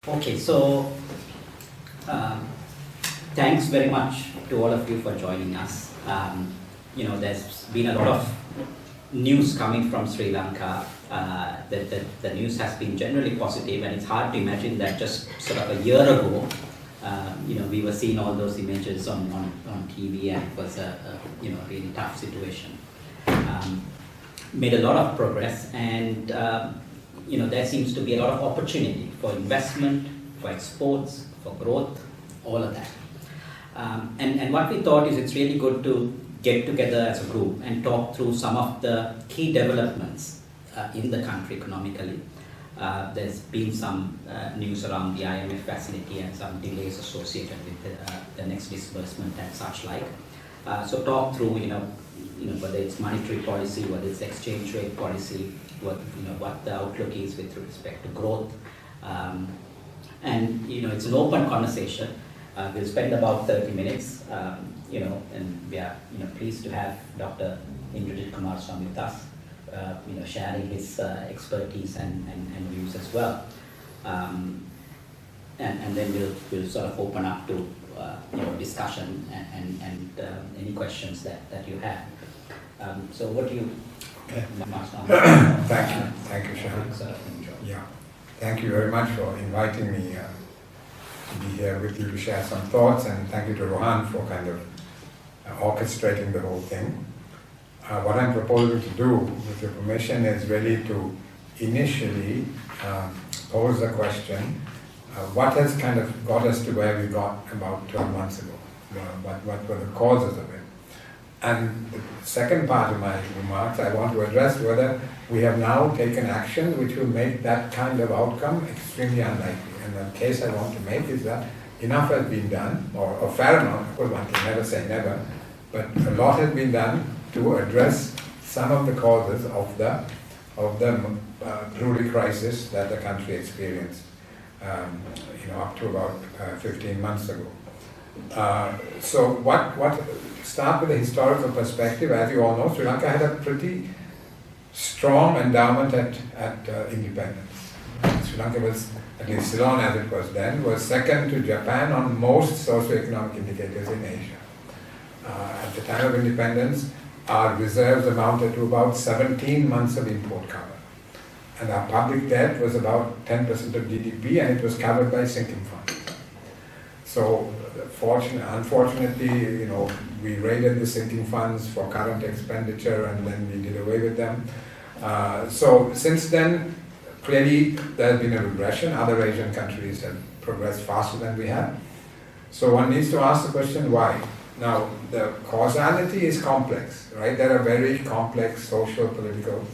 Okay, so thanks very much to all of you for joining us. There's been a lot of news coming from Sri Lanka. The news has been generally positive, and it's hard to imagine that just sort of a year ago, we were seeing all those images on TV, and it was a really tough situation. Made a lot of progress, and there seems to be a lot of opportunity for investment, for exports, for growth, all of that. And what we thought is it's really good to get together as a group and talk through some of the key developments in the country economically. There's been some news around the IMF facility and some delays associated with the next disbursement and such like. So talk through, whether it's monetary policy, whether it's exchange rate policy, what the outlook is with respect to growth. And it's an open conversation. We'll spend about 30 minutes, and we are pleased to have Dr. Indrajit Coomaraswamy with us, sharing his expertise and views as well. And then we'll sort of open up to discussion and any questions that you have. So what do you? Thank you, Shahan. Yeah, thank you very much for inviting me to be here with you to share some thoughts, and thank you to Rohan for kind of orchestrating the whole thing. What I'm proposing to do, with your permission, is really to initially pose the question, what has kind of got us to where we got about 12 months ago? What were the causes of it? And the second part of my remarks, I want to address whether we have now taken action which will make that kind of outcome extremely unlikely. And the case I want to make is that enough has been done, or a fair amount, of course one can never say never, but a lot has been done to address some of the causes of the Brody crisis that the country experienced up to about 15 months ago. So what start with the historical perspective. As you all know, Sri Lanka had a pretty strong endowment at independence. Sri Lanka was, at least Ceylon as it was then, was second to Japan on most socioeconomic indicators in Asia. At the time of independence, our reserves amounted to about 17 months of import cover. And our public debt was about 10% of GDP, and it was covered by sinking funds. So, unfortunately, we raided the sinking funds for current expenditure, and then we did away with them. So since then, clearly there has been a regression. Other Asian countries have progressed faster than we have. So one needs to ask the question, why? Now, the causality is complex, right? There are very complex social, political,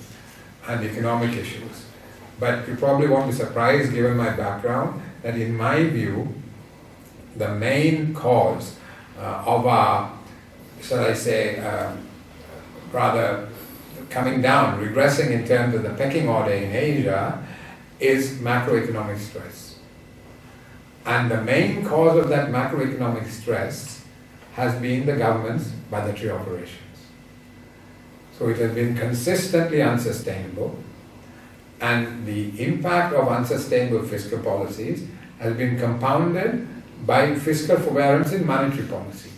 and economic issues. But you probably won't be surprised, given my background, that in my view, the main cause of our, shall I say, rather coming down, regressing in terms of the pecking order in Asia, is macroeconomic stress. And the main cause of that macroeconomic stress has been the government's budgetary operations. So it has been consistently unsustainable, and the impact of unsustainable fiscal policies has been compounded by fiscal forbearance in monetary policy.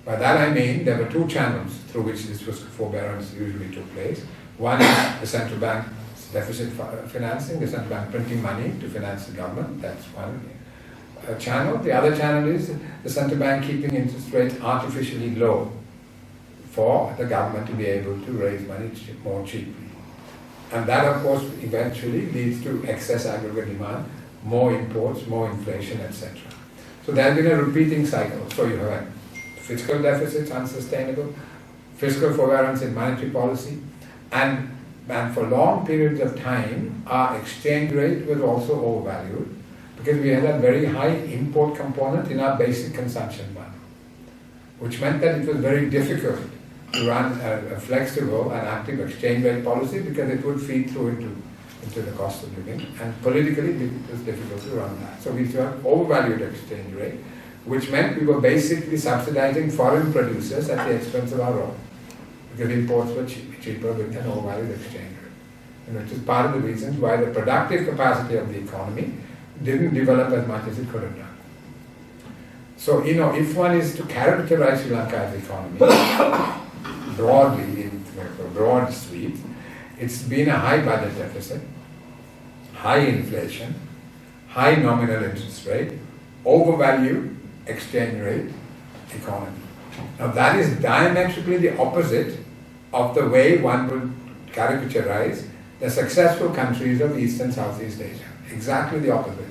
By that I mean there were two channels through which this fiscal forbearance usually took place. One is the central bank's deficit financing, the central bank printing money to finance the government. That's one channel. The other channel is the central bank keeping interest rates artificially low for the government to be able to raise money more cheaply. And that, of course, eventually leads to excess aggregate demand, more imports, more inflation, etc. So there has been a repeating cycle. So you have fiscal deficits unsustainable, fiscal forbearance in monetary policy, and for long periods of time, our exchange rate was also overvalued because we had a very high import component in our basic consumption model, which meant that it was very difficult to run a flexible and active exchange rate policy because it would feed through into the cost of living, and politically it was difficult to run that. So we used to have overvalued exchange rate, which meant we were basically subsidizing foreign producers at the expense of our own, because imports were cheaper with an overvalued exchange rate. And which is part of the reasons why the productive capacity of the economy didn't develop as much as it could have done. So, if one is to characterize Sri Lanka's economy broadly, in a broad sweep, it's been a high budget deficit, high inflation, high nominal interest rate, overvalued exchange rate economy. Now that is diametrically the opposite of the way one would caricaturize the successful countries of East and Southeast Asia. Exactly the opposite.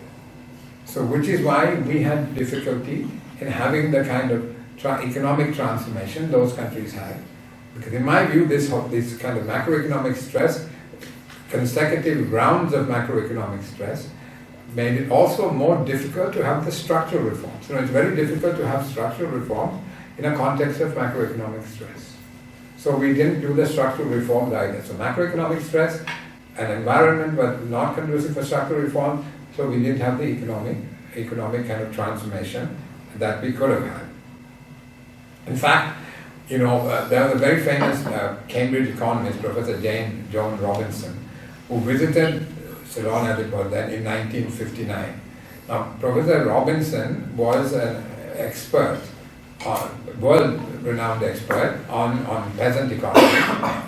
So which is why we had difficulty in having the kind of economic transformation those countries had. Because in my view, this kind of macroeconomic stress, consecutive rounds of macroeconomic stress, made it also more difficult to have the structural reforms. It's very difficult to have structural reforms in a context of macroeconomic stress. So we didn't do the structural reforms either. So macroeconomic stress, an environment was not conducive for structural reform, so we didn't have the economic kind of transformation that we could have had. In fact, there was a very famous Cambridge economist, Professor Joan Robinson, who visited Ceylon as it was then in 1959. Now, Professor Robinson was an expert, world-renowned expert on peasant economy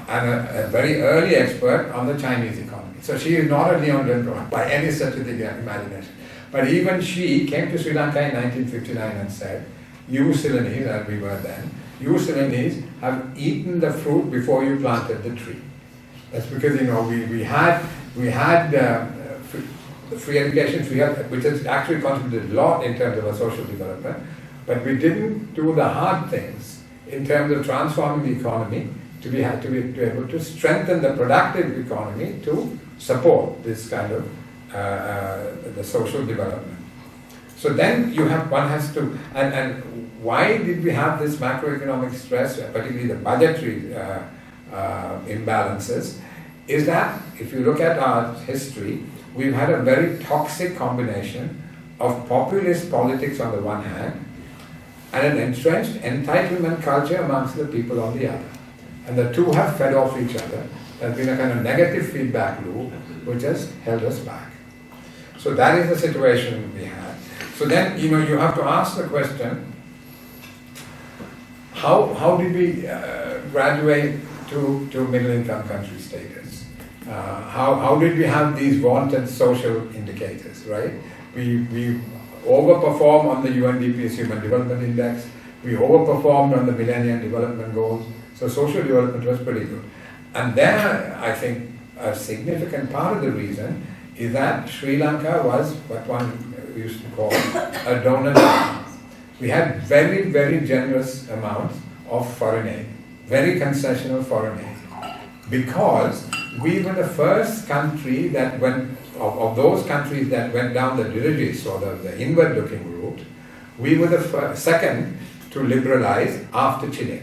and a very early expert on the Chinese economy. So she is not a neoliberal by any such a thing imagination. But even she came to Sri Lanka in 1959 and said, you Ceylonese, as we were then, you Ceylonese have eaten the fruit before you planted the tree. That's because we had free education, free health, which has actually contributed a lot in terms of our social development, but we didn't do the hard things in terms of transforming the economy to be able to strengthen the productive economy to support this kind of the social development. So then one has to, and why did we have this macroeconomic stress, particularly the budgetary imbalances, is that if you look at our history, we've had a very toxic combination of populist politics on the one hand and an entrenched entitlement culture amongst the people on the other. And the two have fed off each other. There's been a kind of negative feedback loop which has held us back. So that is the situation we had. So then, you have to ask the question, how did we graduate to middle income country status? How did we have these vaunted social indicators, right? We overperformed on the UNDP's Human Development Index, we overperformed on the Millennium Development Goals, so social development was pretty good. And there, I think, a significant part of the reason is that Sri Lanka was what one used to call a donor nation. We had very, very generous amounts of foreign aid, very concessional foreign aid, because we were the first country that went, of those countries that went down the dirigists or the inward-looking route, we were the second to liberalize after Chile.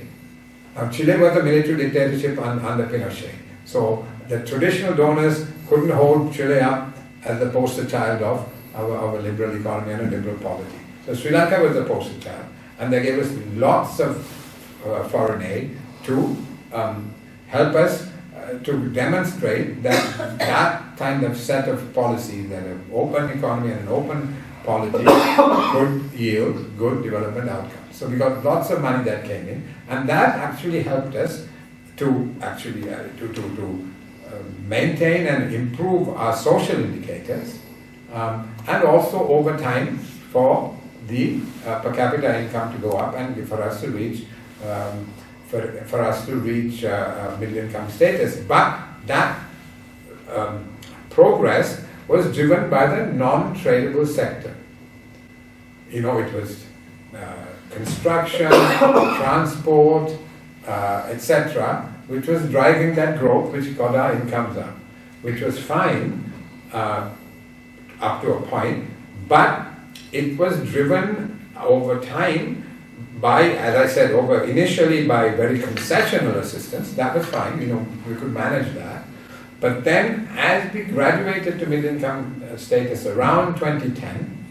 Now, Chile was a military dictatorship under Pinochet. So the traditional donors couldn't hold Chile up as the poster child of our liberal economy and a liberal polity. So Sri Lanka was the poster child, and they gave us lots of foreign aid to help us to demonstrate that that kind of set of policies, that an open economy and an open polity could yield good development outcomes. So we got lots of money that came in, and that actually helped us to actually maintain and improve our social indicators, and also over time for the per capita income to go up and for us to reach middle income status. But that progress was driven by the non-tradable sector. It was construction, transport, etc., which was driving that growth, which got our incomes up, which was fine up to a point, but it was driven over time by, as I said, initially by very concessional assistance. That was fine, we could manage that. But then, as we graduated to middle-income status around 2010,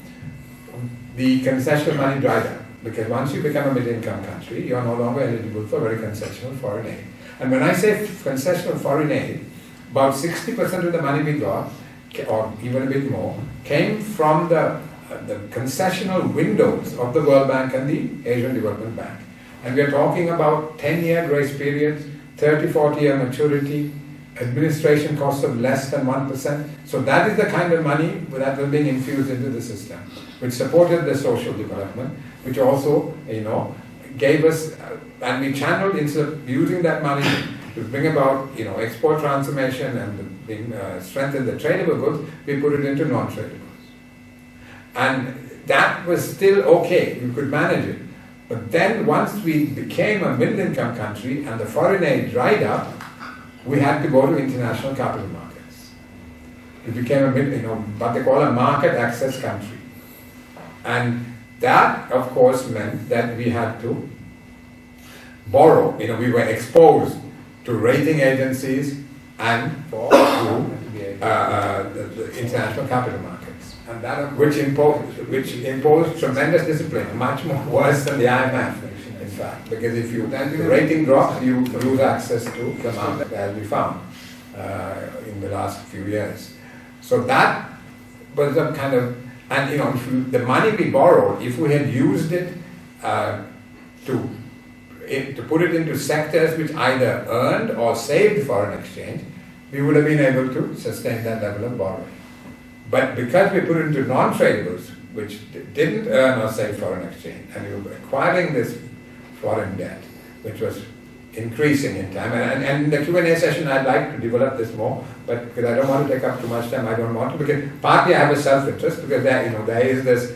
the concessional money dried up. Because once you become a middle-income country, you are no longer eligible for very concessional foreign aid. And when I say concessional foreign aid, about 60% of the money we got or even a bit more, came from the concessional windows of the World Bank and the Asian Development Bank. And we are talking about 10-year grace periods, 30-40-year maturity, administration costs of less than 1%. So that is the kind of money that was being infused into the system, which supported the social development, which also, gave us, and we channeled, instead of using that money to bring about, export transformation and strengthen the tradable goods, we put it into non-tradable goods. And that was still okay, we could manage it. But then once we became a middle-income country and the foreign aid dried up, we had to go to international capital markets. It became what they call a market access country. And that, of course, meant that we had to borrow. We were exposed to rating agencies and to the international capital markets, and that which imposed tremendous discipline, much more worse than the IMF, in fact, because if the rating drops, you lose access to the market, as we found in the last few years. So that was a kind of, and the money we borrowed, if we had used it to put it into sectors which either earned or saved foreign exchange, we would have been able to sustain that level of borrowing. But because we put it into non-tradables, which didn't earn or save foreign exchange, and we were acquiring this foreign debt, which was increasing in time, and in the Q&A session I'd like to develop this more, but because I don't want to take up too much time, I don't want to, because partly I have a self-interest, because there is this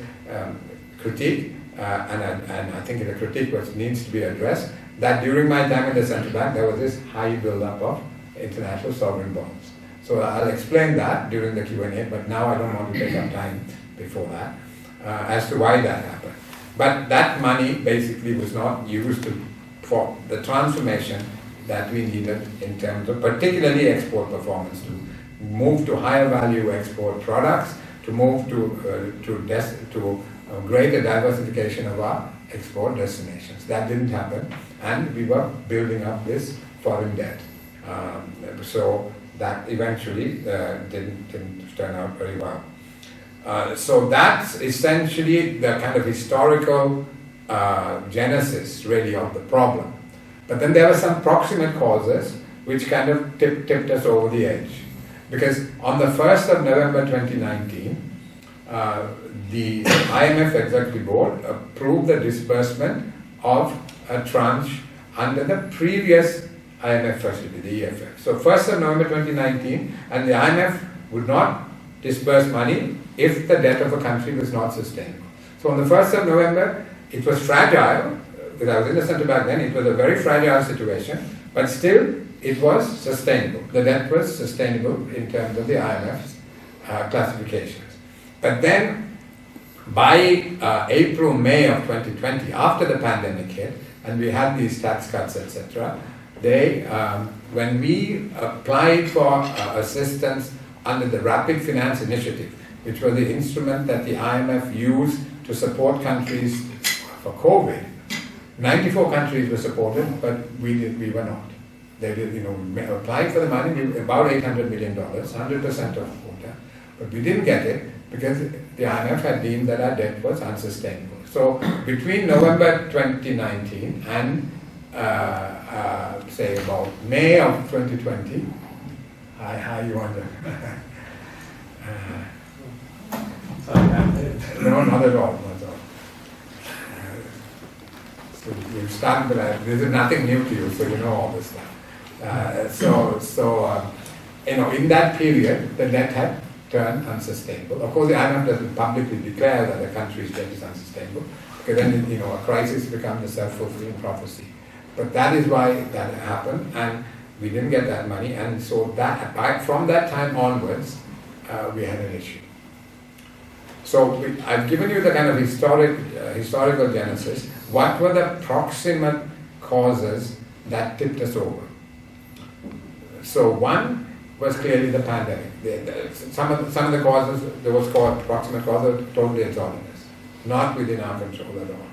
critique, and I think the critique which needs to be addressed, that during my time in the central bank there was this high build-up of international sovereign bonds. So I'll explain that during the Q&A, but now I don't want to take up time before that, as to why that happened. But that money basically was not used for the transformation that we needed in terms of particularly export performance, to move to higher value export products, to move to greater diversification of our export destinations. That didn't happen, and we were building up this foreign debt. So that eventually didn't turn out very well. So that's essentially the kind of historical genesis, really, of the problem. But then there were some proximate causes which kind of tipped us over the edge. Because on the 1st of November 2019, the IMF Executive Board approved the disbursement of a tranche under the previous IMF facility, the EFF. So 1st of November 2019, and the IMF would not disburse money if the debt of a country was not sustainable. So on the 1st of November, it was fragile, because I was in the central bank then, it was a very fragile situation, but still it was sustainable. The debt was sustainable in terms of the IMF's classifications. But then by April, May of 2020, after the pandemic hit, and we had these tax cuts, etc., when we applied for assistance under the Rapid Finance Initiative, which was the instrument that the IMF used to support countries for COVID, 94 countries were supported, but we were not. They did, applied for the money, about $800 million, 100% of quota, but we didn't get it because the IMF had deemed that our debt was unsustainable. So between November 2019 and say about May of 2020, hi, you wonder. No, not at all. So you start, but this is nothing new to you, so you know all this stuff. In that period, the debt had turned unsustainable. Of course, the IMF doesn't publicly declare that the country's debt is unsustainable, because then a crisis becomes a self-fulfilling prophecy. But that is why that happened, and we didn't get that money, and so from that time onwards, we had an issue. So I've given you the kind of historical genesis. What were the proximate causes that tipped us over? So one was clearly the pandemic. Some of the causes, there was proximate causes, totally exogenous, not within our control at all.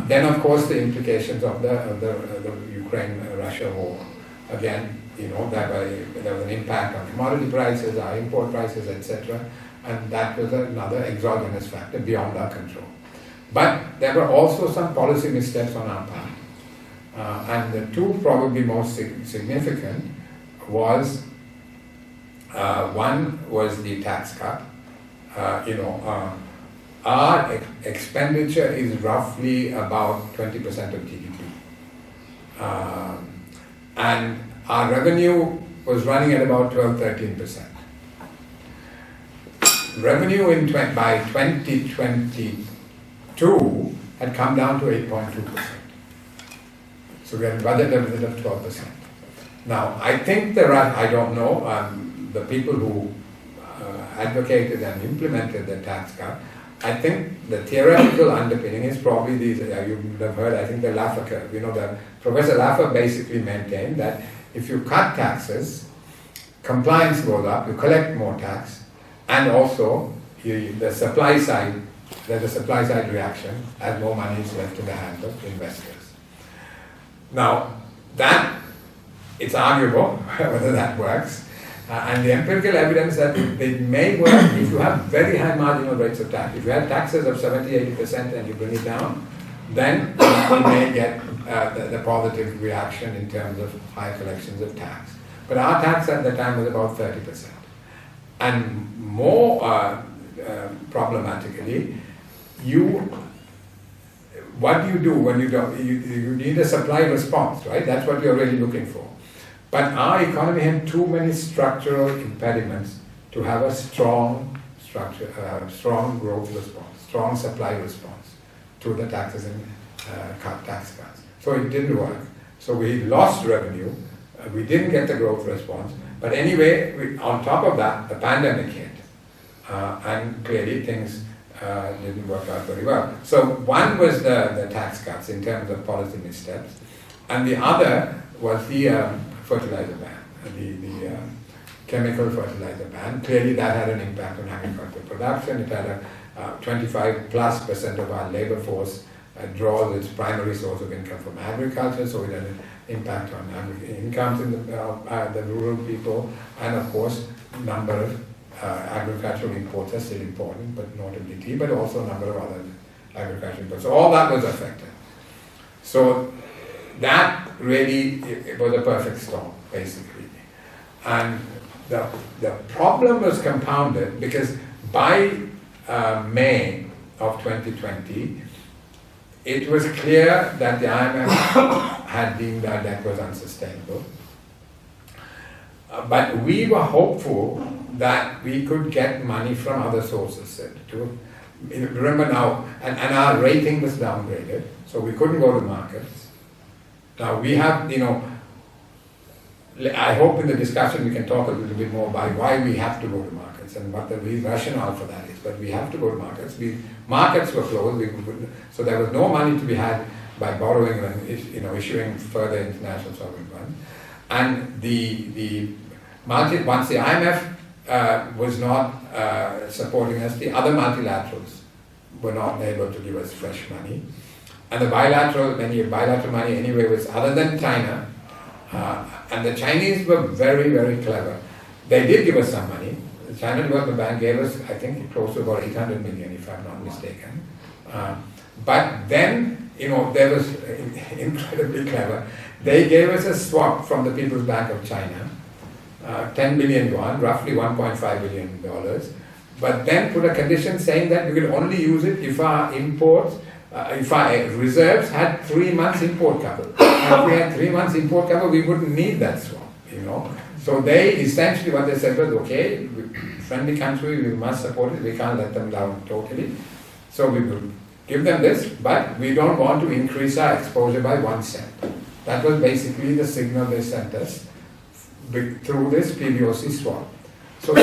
Then, of course, the implications of the Ukraine-Russia war. Again, there was an impact on commodity prices, our import prices, etc. And that was another exogenous factor beyond our control. But there were also some policy missteps on our part. And the two probably most significant was, one was the tax cut. Our expenditure is roughly about 20% of GDP. And our revenue was running at about 12-13%. Revenue by 2022 had come down to 8.2%. So we had a budget deficit of 12%. Now, I think I don't know, the people who advocated and implemented the tax cut, I think the theoretical underpinning is probably these, you would have heard, I think the Laffer curve. Professor Laffer basically maintained that if you cut taxes, compliance goes up, you collect more tax, and also the supply side, there's a supply side reaction as more money is left in the hands of investors. Now, it's arguable whether that works. And the empirical evidence that it may work if you have very high marginal rates of tax. If you have taxes of 70-80% and you bring it down, then you may get the positive reaction in terms of high collections of tax. But our tax at the time was about 30%. And more problematically, what do you do when you need a supply response, right? That's what you're really looking for. But our economy had too many structural impediments to have a strong growth response, strong supply response to the taxes and tax cuts. So it didn't work. So we lost revenue. We didn't get the growth response. But anyway, on top of that, the pandemic hit. And clearly things didn't work out very well. So one was the tax cuts in terms of policy missteps. And the other was the fertilizer ban, the chemical fertilizer ban. Clearly that had an impact on agricultural production. It had 25+% of our labor force draws its primary source of income from agriculture, so it had an impact on incomes in the rural people, and of course number of agricultural imports are still important, but notably tea, but also a number of other agricultural imports. So all that was affected. So that really, it was a perfect storm, basically. And the problem was compounded because by May of 2020, it was clear that the IMF had deemed our debt was unsustainable. But we were hopeful that we could get money from other sources. Remember now, and our rating was downgraded, so we couldn't go to markets. Now we have, I hope in the discussion we can talk a little bit more about why we have to go to markets and what the rationale for that is. But we have to go to markets. Markets were closed, so there was no money to be had by borrowing and issuing further international sovereign funds. And once the IMF was not supporting us, the other multilaterals were not able to give us fresh money. And the bilateral money anyway was other than China. And the Chinese were very, very clever. They did give us some money. The China Development Bank gave us, I think, close to about 800 million, if I'm not mistaken. But then, they was incredibly clever. They gave us a swap from the People's Bank of China, 10 billion yuan, roughly $1.5 billion, but then put a condition saying that we will only use it if our imports, if our reserves had 3 months import cover. If we had 3 months import cover, we wouldn't need that swap, So they essentially, what they said was, okay, friendly country, we must support it, we can't let them down totally. So we will give them this, but we don't want to increase our exposure by 1 cent. That was basically the signal they sent us through this PBOC swap. So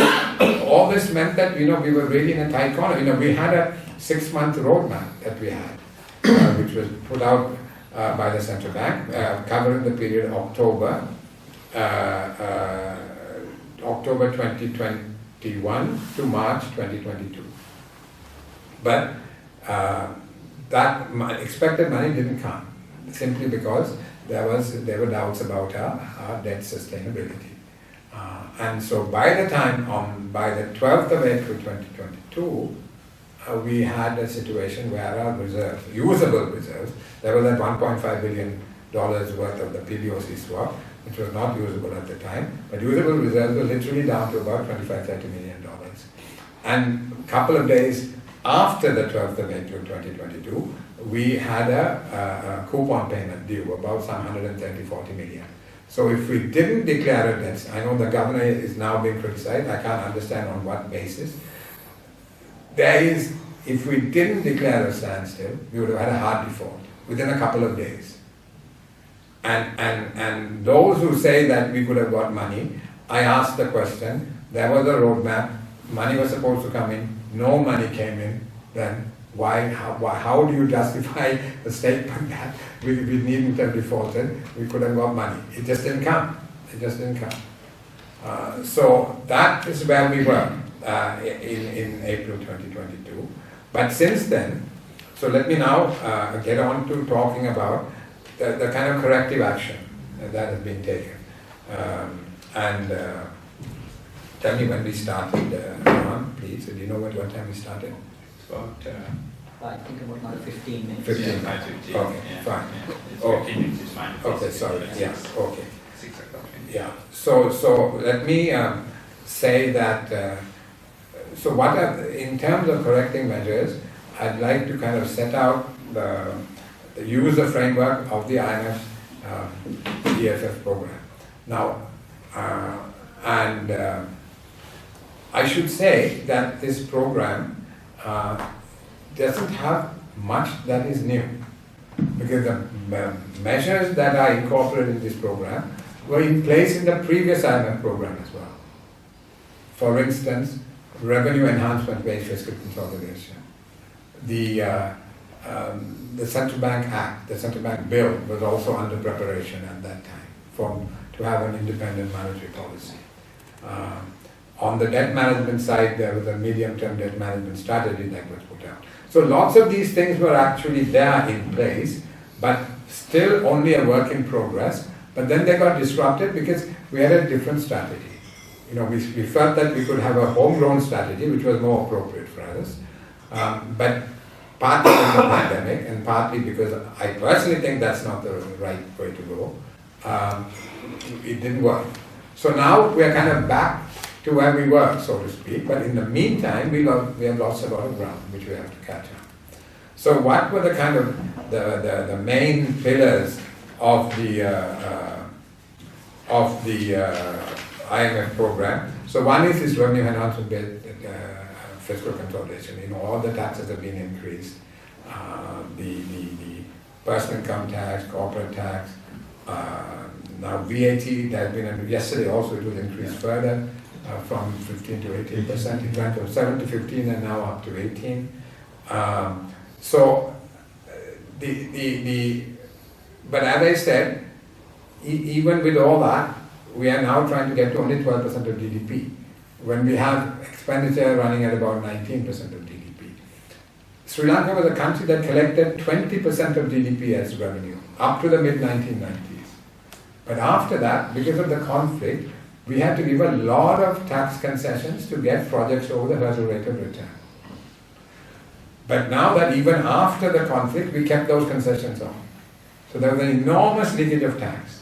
all this meant that, we were really in a tight corner. We had a 6-month roadmap that we had, which was put out by the central bank, covering the period October 2021 to March 2022. But that expected money didn't come, simply because there were doubts about our debt sustainability. And so by the 12th of April 2022, we had a situation where our reserves, usable reserves, there was that $1.5 billion worth of the PBOC swap, which was not usable at the time, but usable reserves were literally down to about $25–30 million. And a couple of days after the 12th of April 2022, we had a coupon payment due, about some 130–40 million. So if we didn't declare a debt, I know the governor is now being criticized, I can't understand on what basis. If we didn't declare a standstill, we would have had a hard default within a couple of days. And those who say that we could have got money, I asked the question, there was a roadmap, money was supposed to come in, no money came in, then how do you justify the statement that we needn't have defaulted, we could have got money? It just didn't come. So that is where we were in April 2022. But since then, so let me now get on to talking about the kind of corrective action that has been taken. Tell me when we started, Ron, please. Do you know what time we started? About, I think about another 15 minutes. 15 minutes. 15. Okay, yeah. fine. Yeah. 15 minutes is fine. Okay, sorry. Yeah, okay. 6 o'clock. Yeah. So let me say that. So in terms of correcting measures, I'd like to kind of set out the user framework of the IMF's EFF program. Now, I should say that this program doesn't have much that is new, because the measures that are incorporated in this program were in place in the previous IMF program as well. For instance, revenue enhancement-based fiscal consolidation. The Central Bank Act, the Central Bank Bill, was also under preparation at that time to have an independent monetary policy. On the debt management side, there was a medium-term debt management strategy that was put out. So lots of these things were actually there in place, but still only a work in progress. But then they got disrupted because we had a different strategy. We felt that we could have a homegrown strategy, which was more appropriate for us. But partly because of the pandemic, and partly because I personally think that's not the right way to go, it didn't work. So now we're kind of back to where we were, so to speak, but in the meantime, we have lost a lot of ground, which we have to catch up. So what were the kind of the main pillars of the IMF program? So one is this revenue enhancement fiscal consolidation. All the taxes have been increased. The personal income tax, corporate tax, now VAT, there has been yesterday also it was increased further. From 15 to 18%, it went from 7 to 15 and now up to 18. But as I said, even with all that, we are now trying to get to only 12% of GDP, when we have expenditure running at about 19% of GDP. Sri Lanka was a country that collected 20% of GDP as revenue, up to the mid-1990s. But after that, because of the conflict, we had to give a lot of tax concessions to get projects over the hurdle rate of return. But now that even after the conflict, we kept those concessions on. So there was an enormous leakage of tax.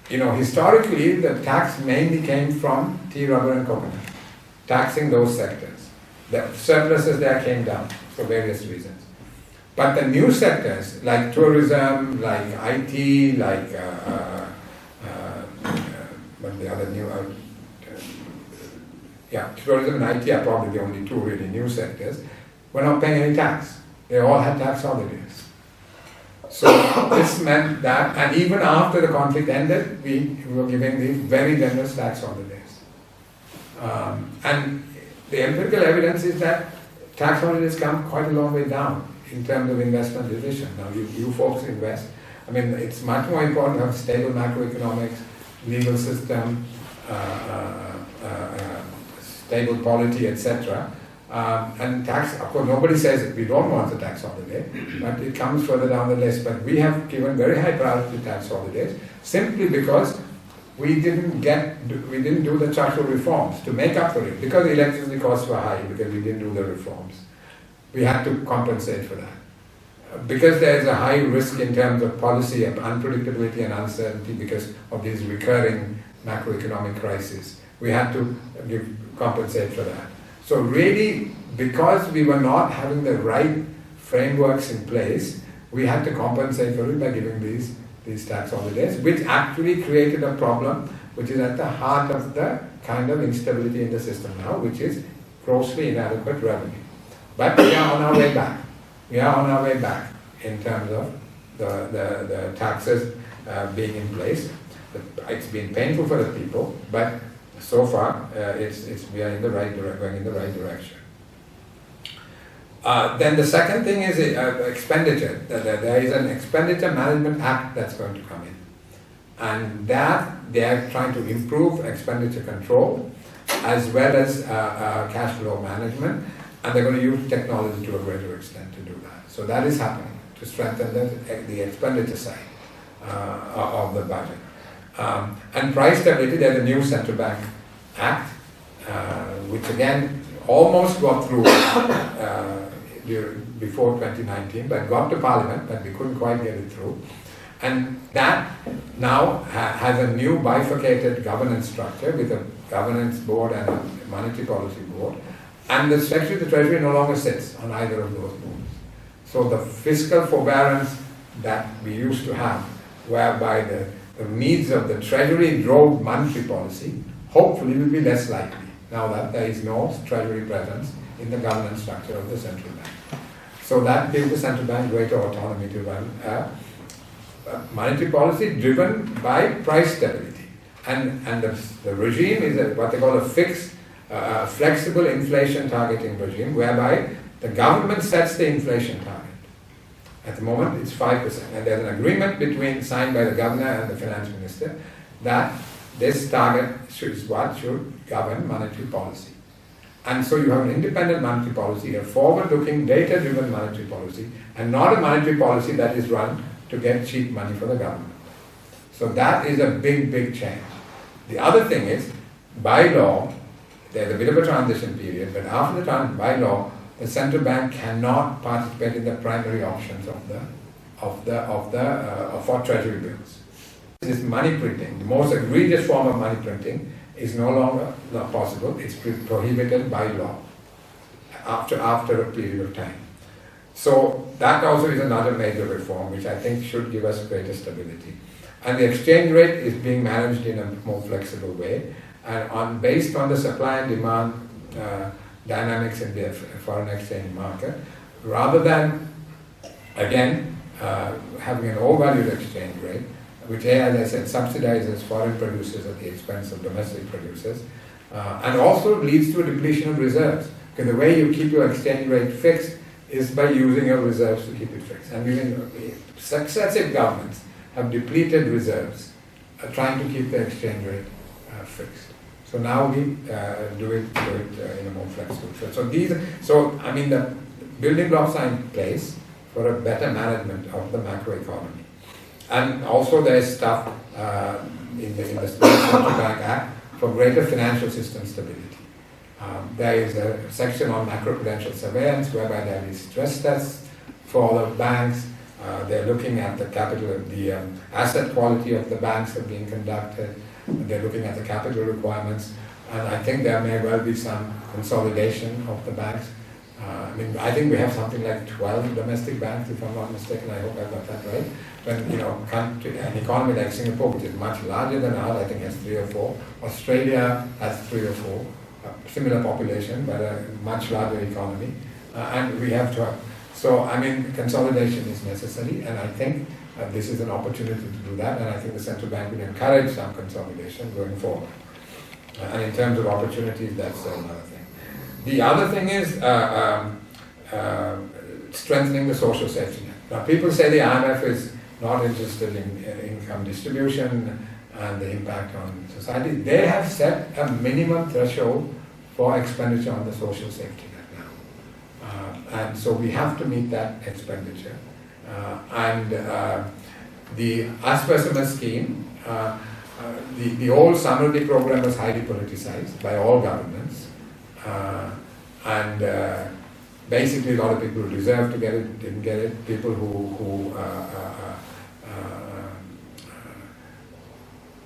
Historically, the tax mainly came from tea, rubber and coconut, taxing those sectors. The surpluses there came down for various reasons. But the new sectors, like tourism, like IT, like the other new, tourism and IT are probably the only two really new sectors. We're not paying any tax. They all had tax holidays. So this meant that, and even after the conflict ended, we were giving these very generous tax holidays. And the empirical evidence is that tax holidays come quite a long way down in terms of investment decision. Now you folks invest. It's much more important to have stable macroeconomics, legal system, stable polity, etc. And tax, of course, nobody says that we don't want the tax holiday, but it comes further down the list. But we have given very high priority to tax holidays simply because we didn't do the structural reforms to make up for it. Because the electricity costs were high, because we didn't do the reforms. We had to compensate for that. Because there is a high risk in terms of policy of unpredictability and uncertainty because of these recurring macroeconomic crises, we had to compensate for that. So really, because we were not having the right frameworks in place, we had to compensate for it by giving these tax holidays, which actually created a problem which is at the heart of the kind of instability in the system now, which is grossly inadequate revenue. But we are on our way back. We are on our way back in terms of the taxes being in place. It's been painful for the people, but so far we are going in the right direction. Then the second thing is expenditure. There is an Expenditure Management Act that's going to come in. And that they are trying to improve expenditure control as well as cash flow management. And they're going to use technology to a greater extent to do that. So that is happening to strengthen the expenditure side of the budget. And price stability, there's a new Central Bank Act, which again almost got through before 2019, but got to Parliament, but we couldn't quite get it through. And that now has a new bifurcated governance structure with a governance board and a monetary policy board. And the Secretary of the Treasury no longer sits on either of those boards. So the fiscal forbearance that we used to have, whereby the needs of the Treasury drove monetary policy, hopefully will be less likely now that there is no Treasury presence in the governance structure of the central bank. So that gives the central bank greater autonomy to run monetary policy driven by price stability. And the regime is what they call a fixed, flexible inflation targeting regime, whereby the government sets the inflation target. At the moment, it's 5%, and there's an agreement signed by the governor and the finance minister that this target should govern monetary policy. And so you have an independent monetary policy, a forward-looking, data-driven monetary policy, and not a monetary policy that is run to get cheap money for the government. So that is a big, big change. The other thing is, by law, there's a bit of a transition period, but after the by law, the central bank cannot participate in the primary options for treasury bills. This money printing, the most egregious form of money printing, is no longer not possible. It's prohibited by law after a period of time. So that also is another major reform, which I think should give us greater stability. And the exchange rate is being managed in a more flexible way, and based on the supply and demand dynamics in the foreign exchange market, rather than, again, having an overvalued exchange rate, which, as I said, subsidizes foreign producers at the expense of domestic producers, and also leads to a depletion of reserves. Because the way you keep your exchange rate fixed is by using your reserves to keep it fixed. And successive governments have depleted reserves, trying to keep the exchange rate fixed. So now we do it in a more flexible way. So the building blocks are in place for a better management of the macroeconomy. And also there is stuff in the Central Bank Act for greater financial system stability. There is a section on macroprudential surveillance whereby there is stress tests for all of banks. They're looking at the asset quality of the banks that are being conducted. They're looking at the capital requirements. And I think there may well be some consolidation of the banks. I think we have something like 12 domestic banks, if I'm not mistaken. I hope I got that right. When an economy like Singapore, which is much larger than ours, I think has 3 or 4. Australia has 3 or 4. Similar population, but a much larger economy. And we have to. So consolidation is necessary, and I think this is an opportunity to do that. And I think the central bank will encourage some consolidation going forward. And in terms of opportunities, that's another thing. The other thing is strengthening the social safety net. Now, people say the IMF is not interested in income distribution and the impact on society. They have set a minimum threshold for expenditure on the social safety net now. And so we have to meet that expenditure. The Aspersimer scheme, the old Samruddhi program was highly politicized by all governments. Basically a lot of people who deserved to get it didn't get it. People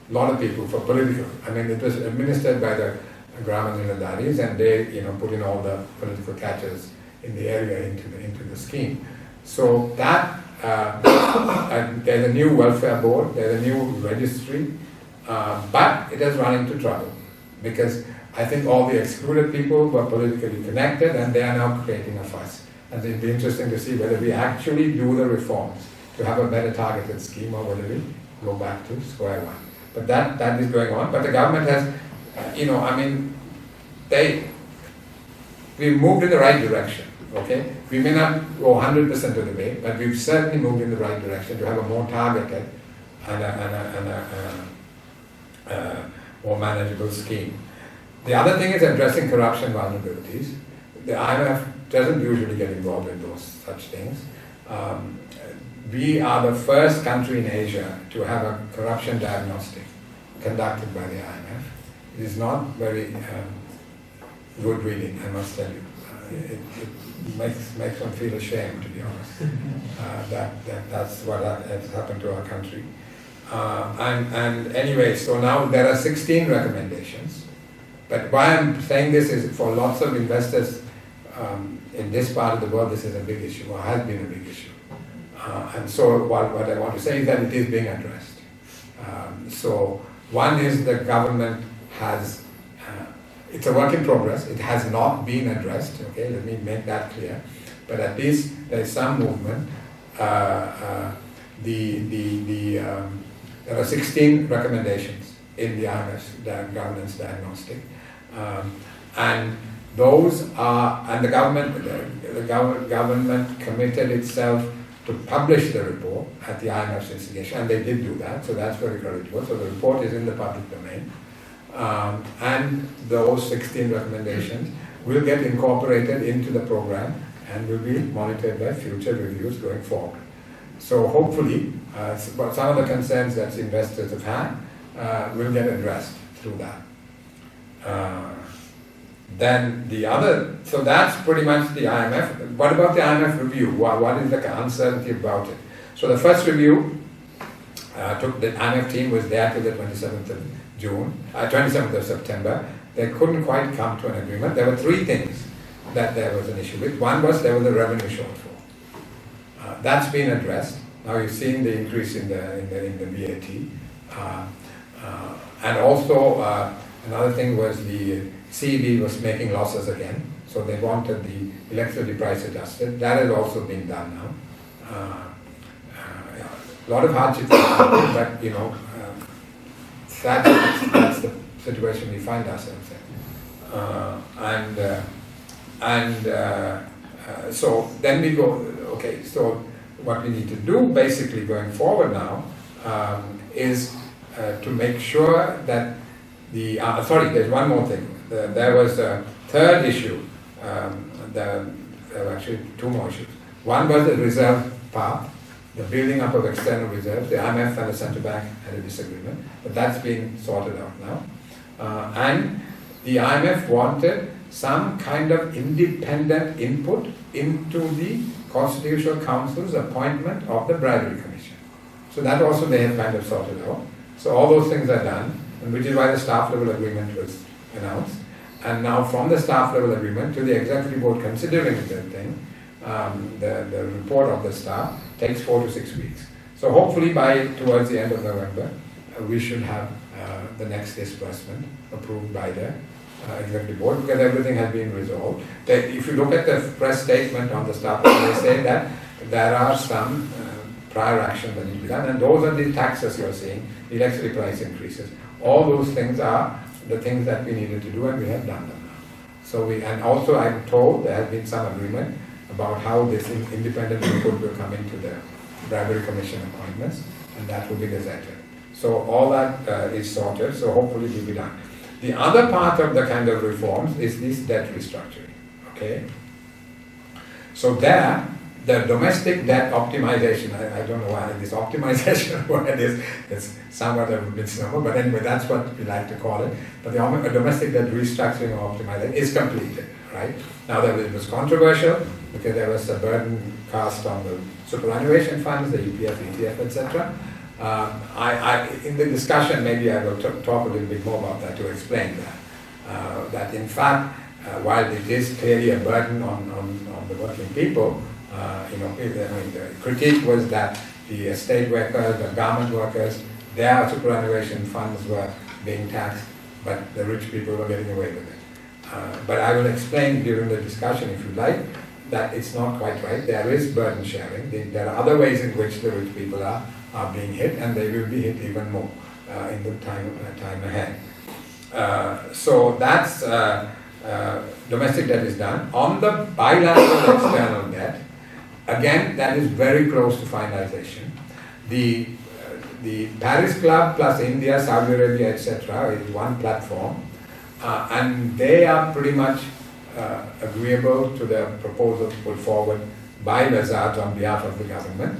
a lot of people for political. I mean, it was administered by the Grama-Zinadaris, and they, put in all the political catchers in the area into the scheme. So that there's a new welfare board, there's a new registry, but it has run into trouble because I think all the excluded people were politically connected, and they are now creating a fuss. And it'll be interesting to see whether we actually do the reforms to have a better targeted scheme, or whether we go back to square one. But that is going on. But the government has, we've moved in the right direction. Okay, we may not go 100% of the way, but we've certainly moved in the right direction to have a more targeted and a more manageable scheme. The other thing is addressing corruption vulnerabilities. The IMF doesn't usually get involved in those such things. We are the first country in Asia to have a corruption diagnostic conducted by the IMF. It is not very good reading, I must tell you. It makes one feel ashamed, to be honest, that's what has happened to our country. And anyway, so now there are 16 recommendations. But why I'm saying this is for lots of investors in this part of the world, this is a big issue, or has been a big issue. And so what I want to say is that it is being addressed. So one is the government has, it's a work in progress, it has not been addressed, okay, let me make that clear, but at least there is some movement. There are 16 recommendations in the IMF's governance diagnostic, and those are, and the government committed itself to publish the report at the IMF's instigation, and they did do that, so that's very creditable. So the report is in the public domain, and those 16 recommendations will get incorporated into the program and will be monitored by future reviews going forward. So hopefully, some of the concerns that investors have had will get addressed through that. Then the other, so that's pretty much the IMF. What about the IMF review? What is the uncertainty about it? So the first review the IMF team was there till the 27th of June, 27th of September. They couldn't quite come to an agreement. There were three things that there was an issue with. One was there was a revenue shortfall. That's been addressed. Now you've seen the increase in the VAT. And also another thing was the CEB was making losses again, so they wanted the electricity price adjusted. That has also been done now. A lot of hardship, but that's the situation we find ourselves in. So then we go, okay, so what we need to do basically going forward now is to make sure that there's one more thing. There was a third issue. There were actually two more issues. One was the reserve part, the building up of external reserves. The IMF and the central bank had a disagreement, but that's being sorted out now. And the IMF wanted some kind of independent input into the Constitutional Council's appointment of the Bribery Commission. So that also they have kind of sorted out. So all those things are done, and which is why the staff level agreement was announced. And now from the staff level agreement to the executive board considering the thing, the report of the staff takes 4 to 6 weeks. So hopefully towards the end of November, we should have the next disbursement approved by the executive board, because everything has been resolved. If you look at the press statement on the staff, they say that there are some prior actions that need to be done, and those are the taxes you're seeing, the electricity price increases. All those things are the things that we needed to do, and we have done them now. So and also I'm told there has been some agreement about how this independent input will come into the Bribery Commission appointments, and that will be gazetted. So all that is sorted, so hopefully it will be done. The other part of the kind of reforms is this debt restructuring, okay? So there, the domestic debt optimization, I don't know why this optimization word is, it's somewhat of a misnomer, but anyway, that's what we like to call it. But the domestic debt restructuring or optimization is completed, right? Now, it was controversial because there was a burden cast on the superannuation funds, the EPF, ETF, etc. In the discussion, maybe I will talk a little bit more about that to explain that. That in fact, while it is clearly a burden on the working people, the critique was that the estate workers, the garment workers, their superannuation funds were being taxed, but the rich people were getting away with it. But I will explain during the discussion, if you like, that it's not quite right. There is burden sharing. There are other ways in which the rich people are being hit, and they will be hit even more in the time ahead. So that's domestic debt is done. On the bilateral external debt, again, that is very close to finalization. The Paris Club plus India, Saudi Arabia, etc. is one platform, and they are pretty much agreeable to the proposals put forward by Lazard on behalf of the government.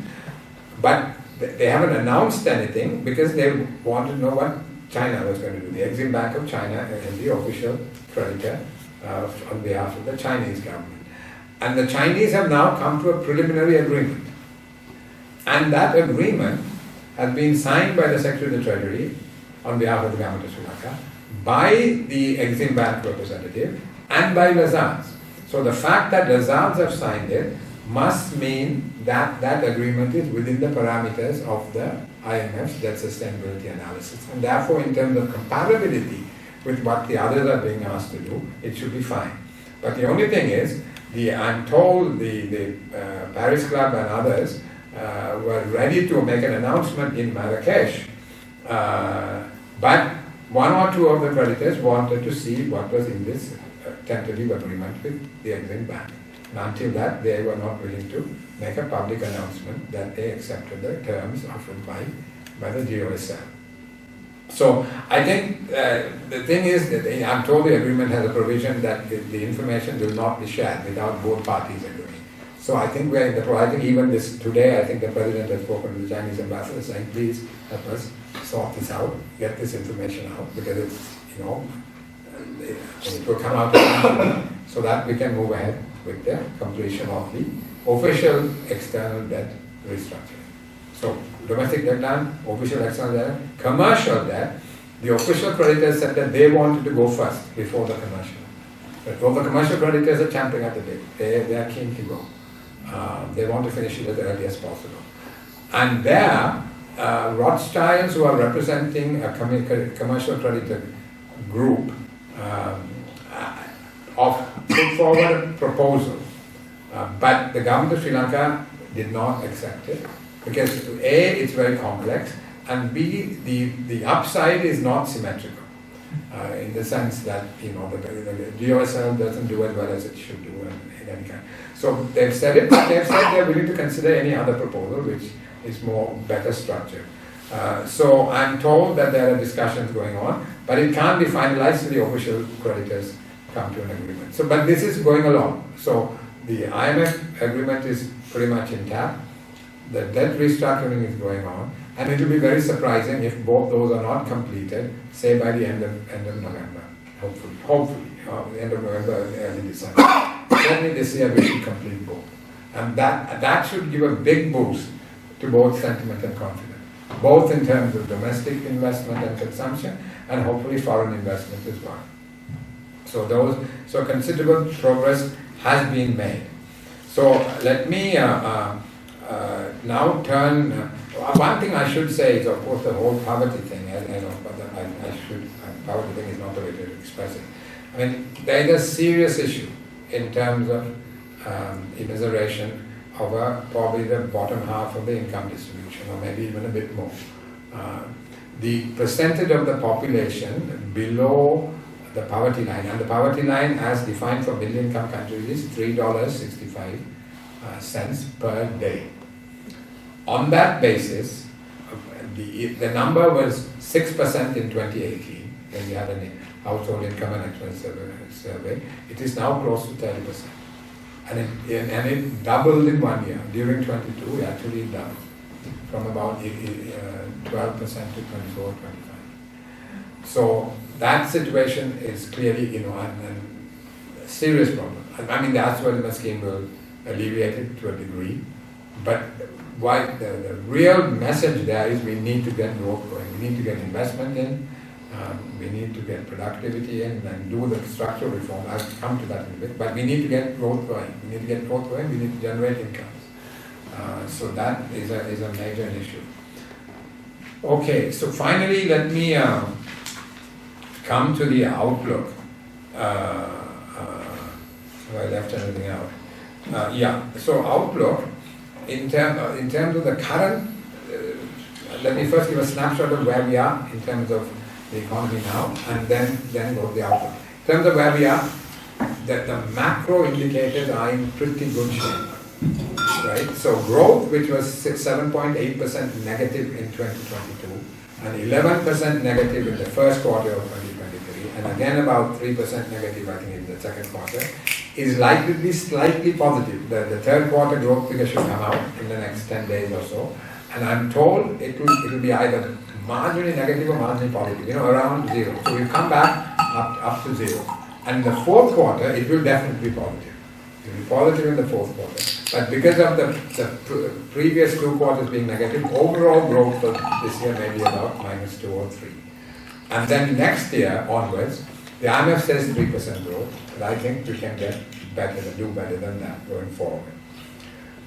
But they haven't announced anything because they wanted to know what China was going to do. The Exim Bank of China is the official creditor on behalf of the Chinese government. And the Chinese have now come to a preliminary agreement. And that agreement has been signed by the Secretary of the Treasury on behalf of the government of Sri Lanka, by the Exim Bank representative, and by Lazards. So the fact that Lazards have signed it must mean that that agreement is within the parameters of the IMF's debt sustainability analysis. And therefore, in terms of comparability with what the others are being asked to do, it should be fine. But the only thing is, I'm told the Paris Club and others were ready to make an announcement in Marrakesh, but one or two of the creditors wanted to see what was in this tentative agreement with the Exim Bank. And until that, they were not willing to make a public announcement that they accepted the terms offered by the GOSL. So I think the thing is that I'm told the agreement has a provision that the information will not be shared without both parties agreeing. So I think we're in the I think even this today, I think the president has spoken to the Chinese ambassador saying, please help us sort this out, get this information out, because it's, it will come out eventually, so that we can move ahead with the completion of the official external debt restructuring. So domestic debt done, official external debt, commercial debt. The official creditors said that they wanted to go first before the commercial. But all the commercial creditors are champing at the bit. They are keen to go. They want to finish it as early as possible. And there, Rothschilds, who are representing a commercial creditor group, put forward a proposal, but the government of Sri Lanka did not accept it because A, it's very complex, and B, the upside is not symmetrical in the sense that the GOSL doesn't do as well as it should do in any kind. So they've said it, but they've said they're willing to consider any other proposal which is better structured. So I'm told that there are discussions going on, but it can't be finalized till the official creditors come to an agreement. So, but this is going along. So the IMF agreement is pretty much intact. The debt restructuring is going on, and it will be very surprising if both those are not completed, say by the end of November, hopefully, end of November, early December. Certainly this year we should complete both, and that should give a big boost to both sentiment and confidence, both in terms of domestic investment and consumption, and hopefully foreign investment as well. So considerable progress has been made. So let me now turn. One thing I should say is, of course, the whole poverty thing. Poverty thing is not the way to express it. I mean, there is a serious issue in terms of immiseration of probably the bottom half of the income distribution, or maybe even a bit more. The percentage of the population below the poverty line, and the poverty line as defined for middle income countries is $3.65 per day. On that basis, the number was 6% in 2018, when we had a household income and expense survey. It is now close to 30%. And it doubled in 1 year. During 22, actually it doubled from about 12% to 24, 25. So that situation is clearly, a serious problem. I mean, the Aswad scheme will alleviate it to a degree, but why the real message there is we need to get growth going. We need to get investment in. We need to get productivity in and do the structural reform. I'll come to that in a bit. But we need to get growth going. We need to get growth going. We need to generate incomes. So that is a major issue. Okay, so finally let me come to the outlook. I left anything out. So outlook, in terms of the current, let me first give a snapshot of where we are in terms of the economy now, and then go to the outlook. In terms of where we are, the macro indicators are in pretty good shape, right? So growth, which was 7.8% negative in 2022, and 11% negative in the first quarter of 2023, and again about 3% negative, I think, in the second quarter, is likely to be slightly positive. The third quarter growth figure should come out in the next 10 days or so, and I'm told it will be either marginally negative or marginally positive, around zero. So we'll come back up to zero. And in the fourth quarter, it will definitely be positive. It will be positive in the fourth quarter. But because of the previous 2 quarters being negative, overall growth for this year may be about -2 or 3. And then next year onwards, the IMF says 3% growth, but I think we can do better than that going forward.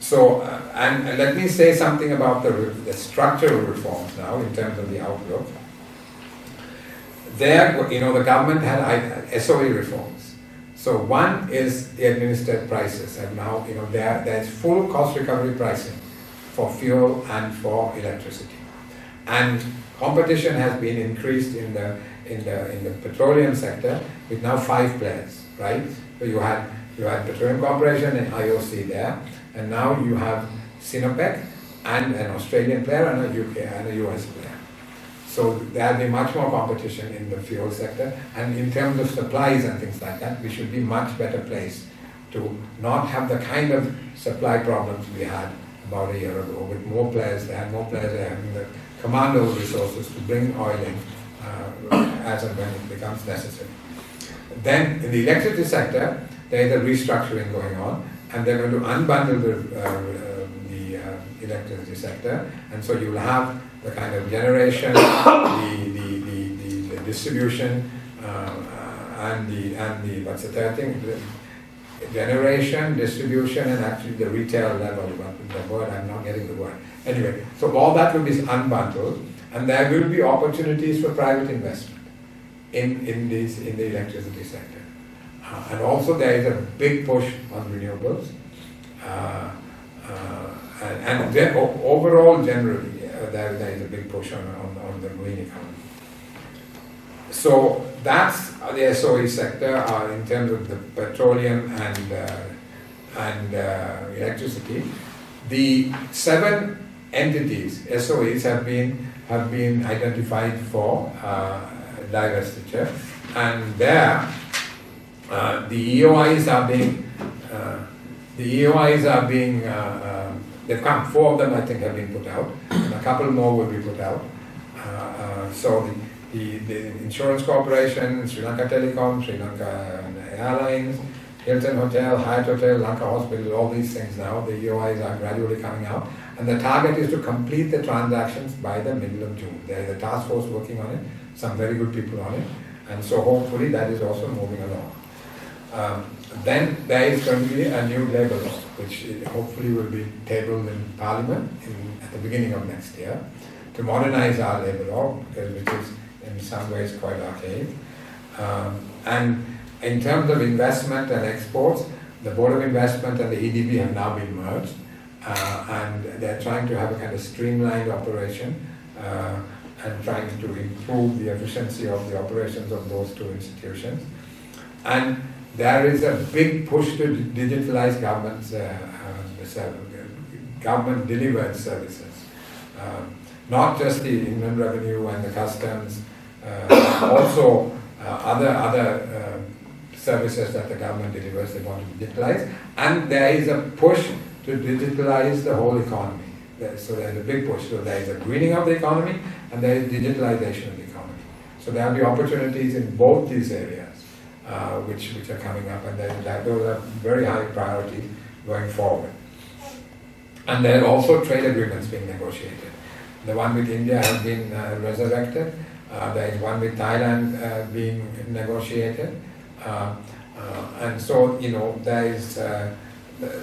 So, and let me say something about the structural reforms now in terms of the outlook. There, the government had SOE reforms. So one is the administered prices, and now there's full cost recovery pricing for fuel and for electricity, and competition has been increased in the petroleum sector with now 5 players, right? So you had Petroleum Corporation and IOC there. And now you have Sinopec and an Australian player and a UK and a US player. So there will be much more competition in the fuel sector. And in terms of supplies and things like that, we should be much better placed to not have the kind of supply problems we had about a year ago with more players there, having the command over resources to bring oil in as and when it becomes necessary. Then in the electricity sector, there is a restructuring going on. And they're going to unbundle the electricity sector, and so you will have the kind of generation, the distribution, and the what's the third thing? The generation, distribution, and actually the retail level. But the word, I'm not getting the word. Anyway, so all that will be unbundled, and there will be opportunities for private investment in the electricity sector. And also there is a big push on renewables, and then overall generally there is a big push on the green economy. So that's the SOE sector in terms of the petroleum and electricity. The 7 entities, SOEs, have been identified for divestiture, and there the EOIs are being they've come. 4 of them, I think, have been put out, and a couple more will be put out. So the Insurance Corporation, Sri Lanka Telecom, Sri Lanka Airlines, Hilton Hotel, Hyatt Hotel, Lanka Hospital, all these things now, the EOIs are gradually coming out, and the target is to complete the transactions by the middle of June. There is a task force working on it, some very good people on it, and so hopefully that is also moving along. Then there is going to be a new labour law, which hopefully will be tabled in Parliament at the beginning of next year, to modernise our labour law, which is in some ways quite archaic. And in terms of investment and exports, the Board of Investment and the EDB have now been merged, and they're trying to have a kind of streamlined operation and trying to improve the efficiency of the operations of those 2 institutions. And there is a big push to digitalize government delivered services, not just the Inland Revenue and the customs, also other services that the government delivers, they want to digitalize. And there is a push to digitalize the whole economy. So there's a big push. So there is a greening of the economy and there is digitalization of the economy. So there will be opportunities in both these areas which are coming up, and those are very high priority going forward. And there are also trade agreements being negotiated. The one with India has been resurrected. There is one with Thailand being negotiated. And so, there is,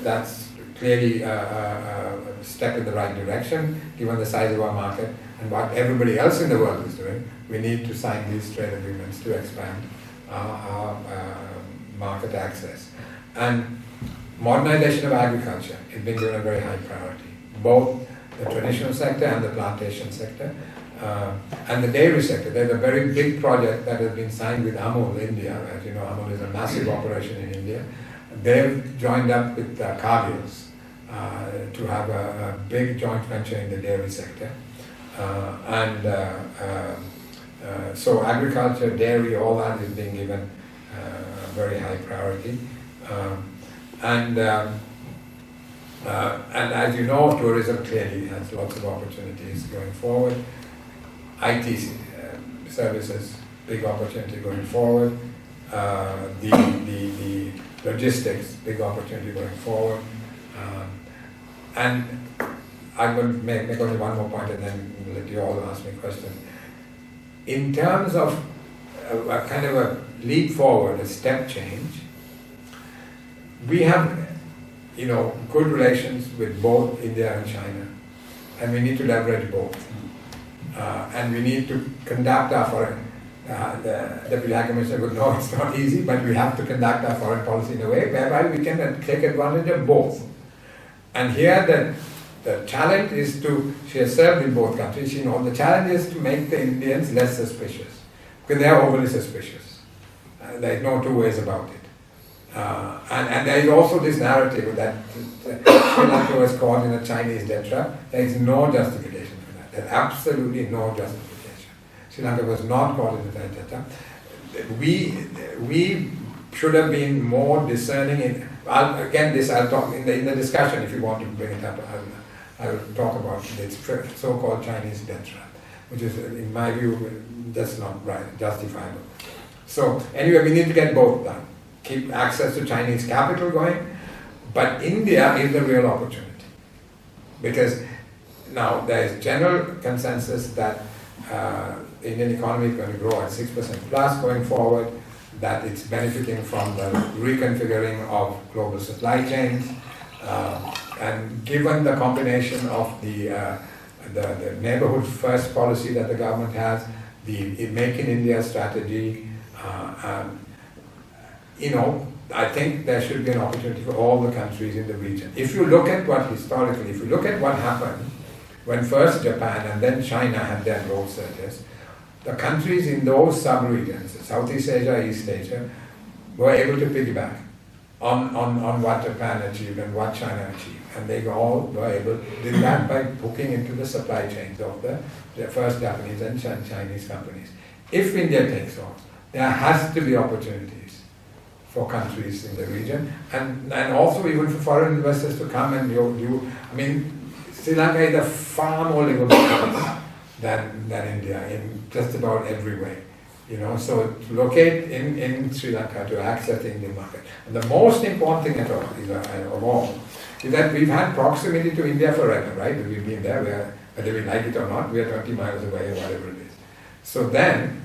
that's clearly a step in the right direction, given the size of our market and what everybody else in the world is doing. We need to sign these trade agreements to expand our market access. And modernization of agriculture is being given a very high priority, both the traditional sector and the plantation sector, and the dairy sector. There's a very big project that has been signed with Amul India. As you know, Amul is a massive operation in India. They've joined up with Cargill's to have a big joint venture in the dairy sector. So agriculture, dairy, all that is being given very high priority. And as you know, tourism clearly has lots of opportunities going forward. IT services, big opportunity going forward. The logistics, big opportunity going forward. And I'm going to make only one more point and then let you all ask me questions. In terms of a kind of a leap forward, a step change, we have, good relations with both India and China, and we need to leverage both. And we need to conduct our foreign. The Deputy High Commissioner would know it's not easy, but we have to conduct our foreign policy in a way whereby we can take advantage of both. And here the challenge is she has served in both countries, the challenge is to make the Indians less suspicious, because they are overly suspicious. There is no two ways about it. And there is also this narrative that Sri Lanka was caught in a Chinese debt trap. There is no justification for that. There is absolutely no justification. Sri Lanka was not caught in a debt trap. We should have been more discerning. I'll talk in the discussion if you want to bring it up. I will talk about this so-called Chinese debt trap, which is, in my view, that's not right, justifiable. So anyway, we need to get both done. Keep access to Chinese capital going, but India is the real opportunity. Because now there is general consensus that the Indian economy is going to grow at 6% plus going forward, that it's benefiting from the reconfiguring of global supply chains, and given the combination of the neighborhood first policy that the government has, the Make in India strategy, I think there should be an opportunity for all the countries in the region. If you look at what happened when first Japan and then China had their growth surges, the countries in those sub-regions, Southeast Asia, East Asia, were able to piggyback on what Japan achieved and what China achieved. And they all were able to do that by hooking into the supply chains of the first Japanese and Chinese companies. If India takes off, there has to be opportunities for countries in the region, and also even for foreign investors to come and Sri Lanka is a far more liberal country than India in just about every way. So to locate in Sri Lanka to access the Indian market. And the most important thing of all is that we've had proximity to India forever, right? We've been there, whether we like it or not, we are 20 miles away or whatever it is. So then,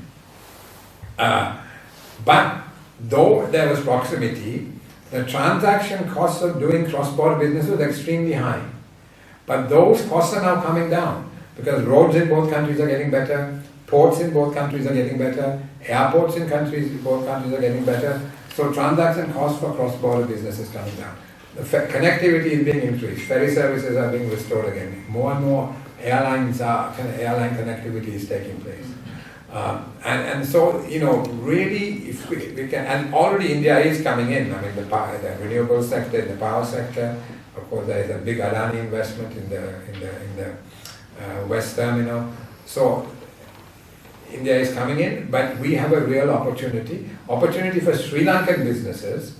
but though there was proximity, the transaction costs of doing cross-border business was extremely high. But those costs are now coming down because roads in both countries are getting better, ports in both countries are getting better, airports in both countries are getting better. So transaction costs for cross-border business is coming down. The connectivity is being increased. Ferry services are being restored again. More and more airline connectivity is taking place. And so, really, if we can, and already India is coming in. The renewable sector, in the power sector. Of course, there is a big Adani investment in the West Terminal. So, India is coming in, but we have a real opportunity for Sri Lankan businesses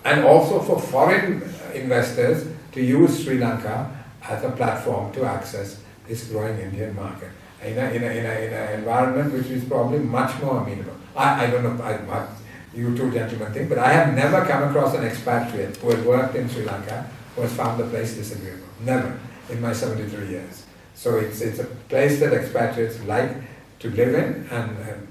and also for foreign investors to use Sri Lanka as a platform to access this growing Indian market in an environment which is probably much more amenable. I don't know what you two gentlemen think, but I have never come across an expatriate who has worked in Sri Lanka who has found the place disagreeable. Never in my 73 years. So it's a place that expatriates like to live in, and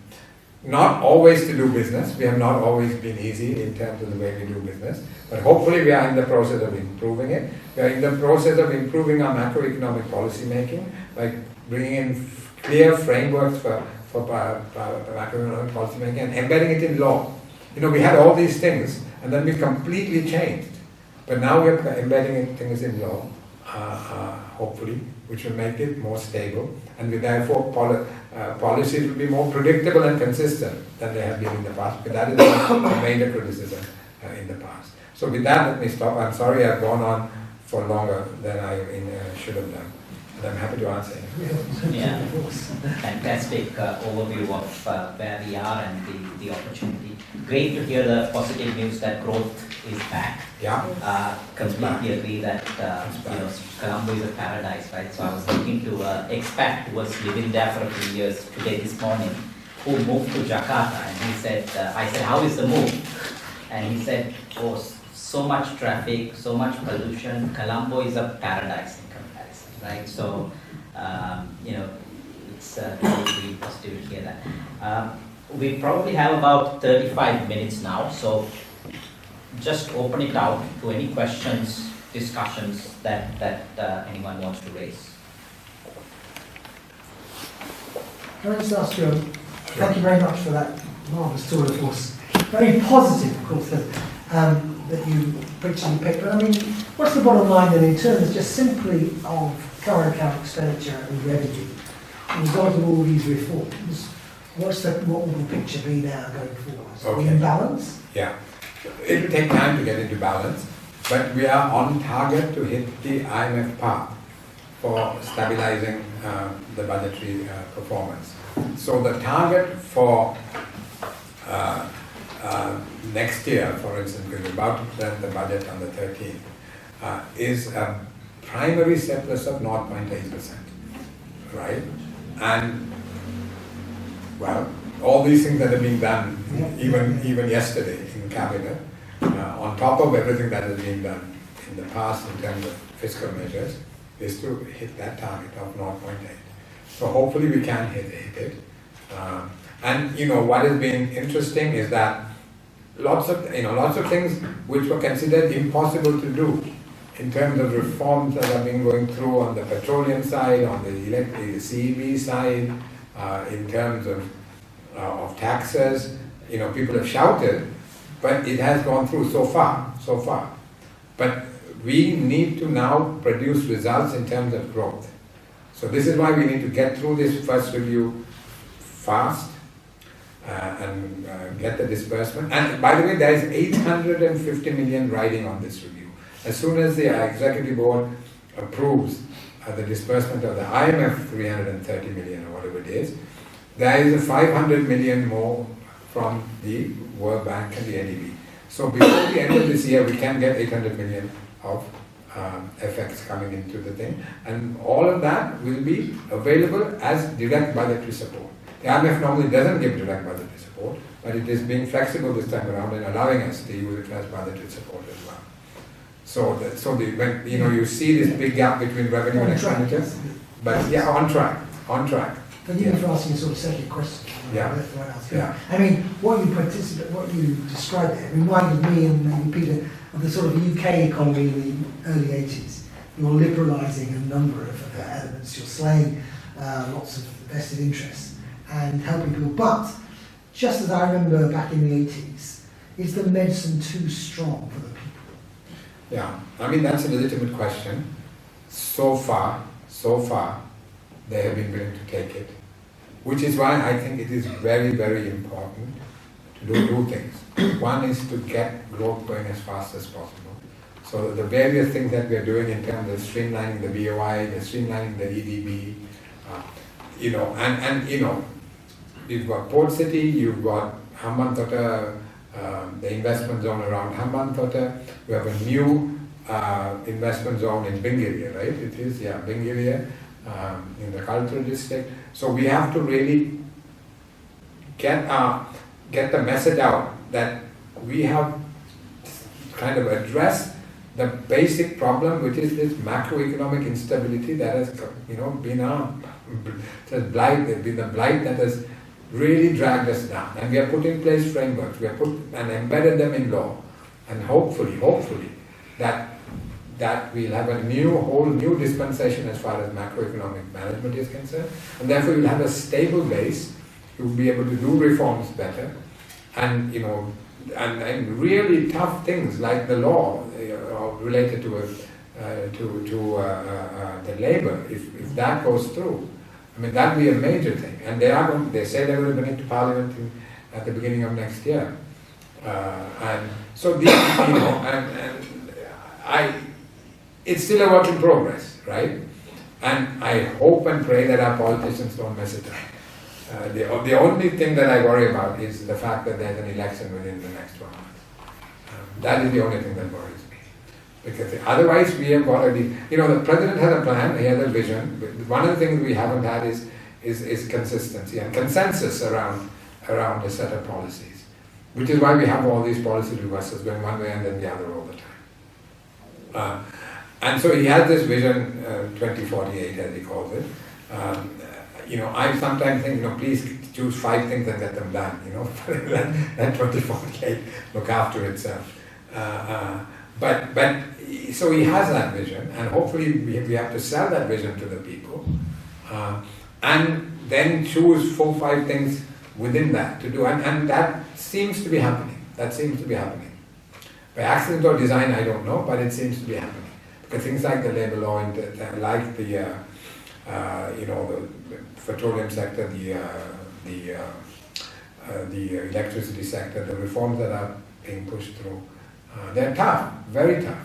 not always to do business. We have not always been easy in terms of the way we do business, but hopefully we are in the process of improving it. We are in the process of improving our macroeconomic policy making by bringing in clear frameworks for macroeconomic policy making and embedding it in law. You know, we had all these things and then we completely changed. But now we're embedding things in law, hopefully, which will make it more stable, and therefore policies will be more predictable and consistent than they have been in the past, because that is a major criticism in the past. So with that, let me stop. I'm sorry I've gone on for longer than I should have done. And I'm happy to answer anything. Yeah, fantastic overview of where we are and the opportunity. Great to hear the positive news that growth is back. Yeah. Completely agree that Colombo is a paradise, right? So I was looking to expat who was living there for a few years this morning, who moved to Jakarta, and he said, I said, how is the move? And he said, oh, so much traffic, so much pollution. Colombo is a paradise in comparison, right? So it's really positive to hear that. We probably have about 35 minutes now, so just open it out to any questions, discussions that anyone wants to raise. Can I just ask you, thank you very much for that marvellous tour of force. Very positive, of course, that you picture in the paper. I mean, what's the bottom line then in terms just simply of current account expenditure and revenue? As a result of all these reforms, what will the picture be now going forward? Are we in balance? Yeah. It will take time to get into balance, but we are on target to hit the IMF path for stabilizing the budgetary performance. So the target for next year, for instance, we're about to present the budget on the 13th, is a primary surplus of 0.8%, right? And well, all these things that have been done, even yesterday in cabinet, on top of everything that has been done in the past in terms of fiscal measures, is to hit that target of 0.8. So hopefully we can hit it. And what has been interesting is that lots of things which were considered impossible to do in terms of reforms that have been going through on the petroleum side, on the CEV side, in terms of taxes, people have shouted, but it has gone through so far. But we need to now produce results in terms of growth. So this is why we need to get through this first review fast and get the disbursement. And by the way, there is 850 million riding on this review. As soon as the executive board approves the disbursement of the IMF 330 million or whatever it is, there is a 500 million more from the World Bank and the NEB. So before the end of this year, we can get 800 million of effects coming into the thing. And all of that will be available as direct budgetary support. The IMF normally doesn't give direct budgetary support, but it is being flexible this time around and allowing us to use it as budgetary support as well. When you see this big gap between revenue and expenditure, but yeah, on track. Thank you for asking a sort of second question. Yeah. I mean, what you described there reminded me and maybe Peter of the sort of UK economy in the early 80s. You're liberalising a number of elements. You're slaying lots of vested interests and helping people. But just as I remember back in the 80s, is the medicine too strong for the people? Yeah, I mean that's a legitimate question. So far, they have been willing to take it. Which is why I think it is very, very important to do two things. One is to get growth going as fast as possible. So the various things that we are doing in terms of streamlining the BOI, the streamlining the EDB, you've got Port City, you've got Hambantota, the investment zone around Hambantota. We have a new investment zone in Benguiria, right? It is, yeah, Benguiria, in the cultural district. So we have to really get the message out that we have kind of addressed the basic problem, which is this macroeconomic instability that has, been the blight that has really dragged us down. And we have put in place frameworks, we have put and embedded them in law, and hopefully, that we'll have a whole new dispensation as far as macroeconomic management is concerned, and therefore you'll have a stable base. You'll be able to do reforms better, and and really tough things like the law related to the labour. If that goes through, I mean that'd be a major thing. And they say they're going to bring it to Parliament at the beginning of next year, and so it's still a work in progress, right? And I hope and pray that our politicians don't mess it up. The only thing that I worry about is the fact that there's an election within the next 12 months. That is the only thing that worries me. Because otherwise we have already, the president has a plan, he has a vision. One of the things we haven't had is consistency and consensus around a set of policies. Which is why we have all these policy reverses going one way and then the other all the time. And so he has this vision, 2048 as he calls it. I sometimes think, please choose 5 things and get them done, Let 2048 look after itself. But so he has that vision, and hopefully we have to sell that vision to the people, and then choose 4 or 5 things within that to do, and that seems to be happening. By accident or design, I don't know, but it seems to be happening. Because things like the labour law, and like the petroleum sector, the electricity sector, the reforms that are being pushed through, they're tough, very tough.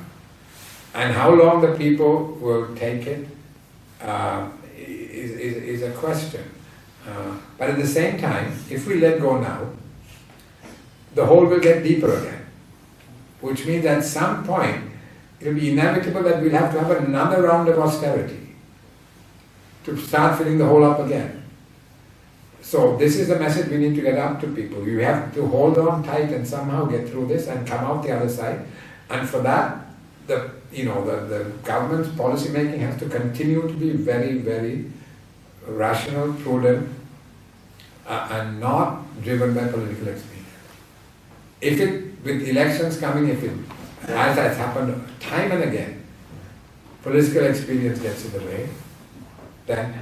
And how long the people will take it is a question. But at the same time, if we let go now, the hole will get deeper again. Which means at some point, it will be inevitable that we'll have to have another round of austerity to start filling the hole up again. So this is the message we need to get out to people. You have to hold on tight and somehow get through this and come out the other side. And for that, the government's policy making has to continue to be very, very rational, prudent, and not driven by political expedience. With elections coming, as has happened time and again, political experience gets in the way.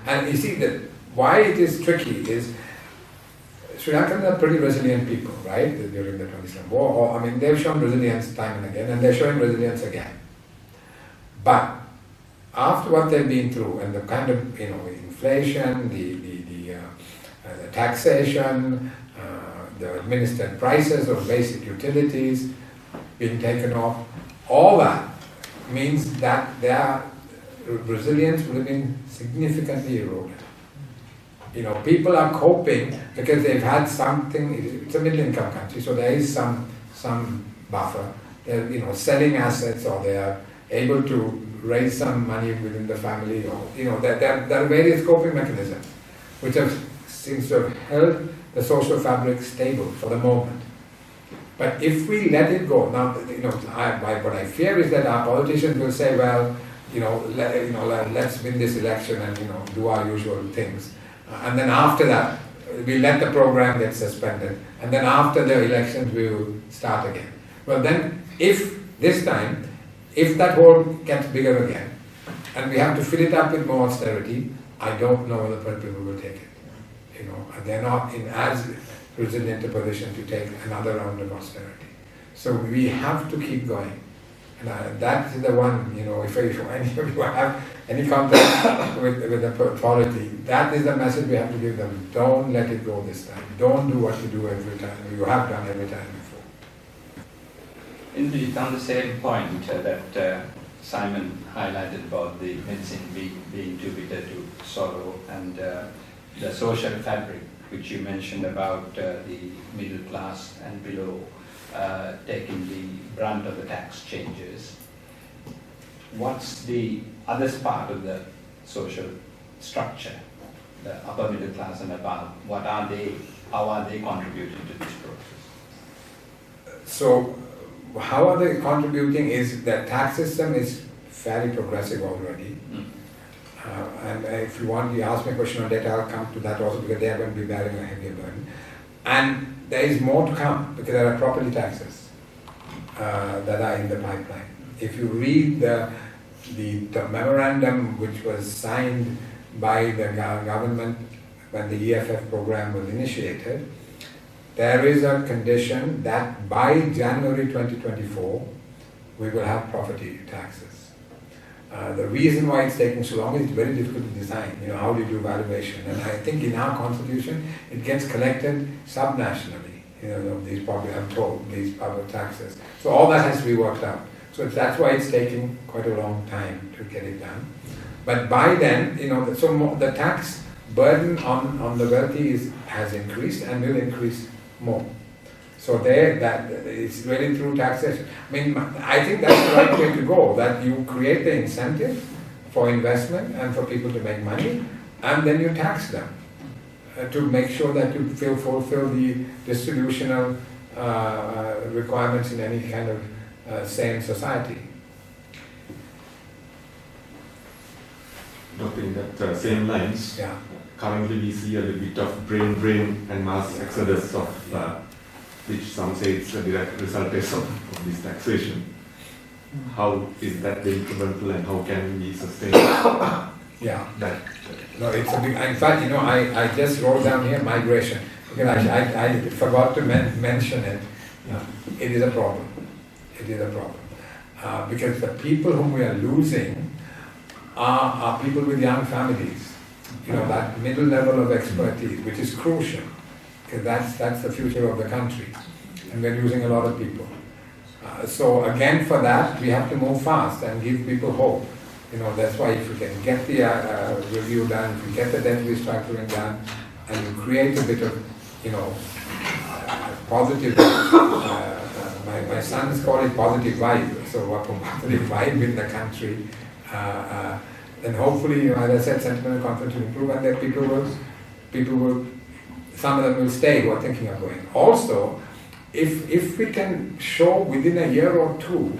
And you see that why it is tricky is Sri Lankans are pretty resilient people, right? During the 27 war, they've shown resilience time and again, and they're showing resilience again. But after what they've been through, and the kind of inflation, the taxation, the administered prices of basic utilities being taken off, all that means that their resilience will have been significantly eroded. People are coping because they've had something. It's a middle income country, so there is some buffer. They're selling assets, or they are able to raise some money within the family, or there are various coping mechanisms which seems to have held the social fabric stable for the moment. But if we let it go, now, what I fear is that our politicians will say, well, let's win this election and do our usual things, and then after that we let the program get suspended, and then after the elections we will start again. Well, then, if that hole gets bigger again, and we have to fill it up with more austerity, I don't know whether people will take it. They're not in as resilient a position to take another round of austerity. So we have to keep going. And that is the one, if any of you have any contact with the polity, that is the message we have to give them. Don't let it go this time. Don't do what you do every time, you have done every time before. Indeed, on the same point that Simon highlighted about the medicine being too bitter to swallow, and the social fabric, which you mentioned about the middle class and below taking the brunt of the tax changes. What's the other part of the social structure, the upper middle class and above? What are they? How are they contributing to this process? So, how are they contributing is that tax system is fairly progressive already. And if you want, you ask me a question on that, I'll come to that also, because they are going to be bearing a heavier burden. And there is more to come, because there are property taxes that are in the pipeline. If you read the memorandum which was signed by the government when the EFF program was initiated, there is a condition that by January 2024, we will have property taxes. The reason why it's taking so long is it's very difficult to design. You know, how do you do valuation? And I think in our constitution, it gets collected subnationally. You know, these public, I'm told, these public taxes. So all that has to be worked out. So that's why it's taking quite a long time to get it done. But by then, you know, the tax burden on the wealthy has increased and will increase more. So that is really through taxation. I mean, I think that's the right way to go, that you create the incentive for investment and for people to make money, and then you tax them to make sure that you fulfill the distributional requirements in any kind of sane society. Doctor, in that same lines, Yeah. currently we see a little bit of brain drain and mass exodus of which some say it's a direct result of this taxation. How is that detrimental and how can we sustain Yeah. that? No, it's a big, in fact, you know, I just wrote down here migration, because I forgot to mention it. It is a problem. It is a problem. Because the people whom we are losing are people with young families. You know, that middle level of expertise, which is crucial, because that's the future of the country. And we're losing a lot of people. So again, for that, we have to move fast and give people hope. You know, that's why if you can get the review done, if you get the debt restructuring done, and you create a bit of, you know, positive, my sons call it positive vibe, so a positive vibe in the country, then hopefully, you know, as I said, sentiment and confidence will improve, and then people will, some of them will stay who are thinking of going. Also, if we can show within a year or two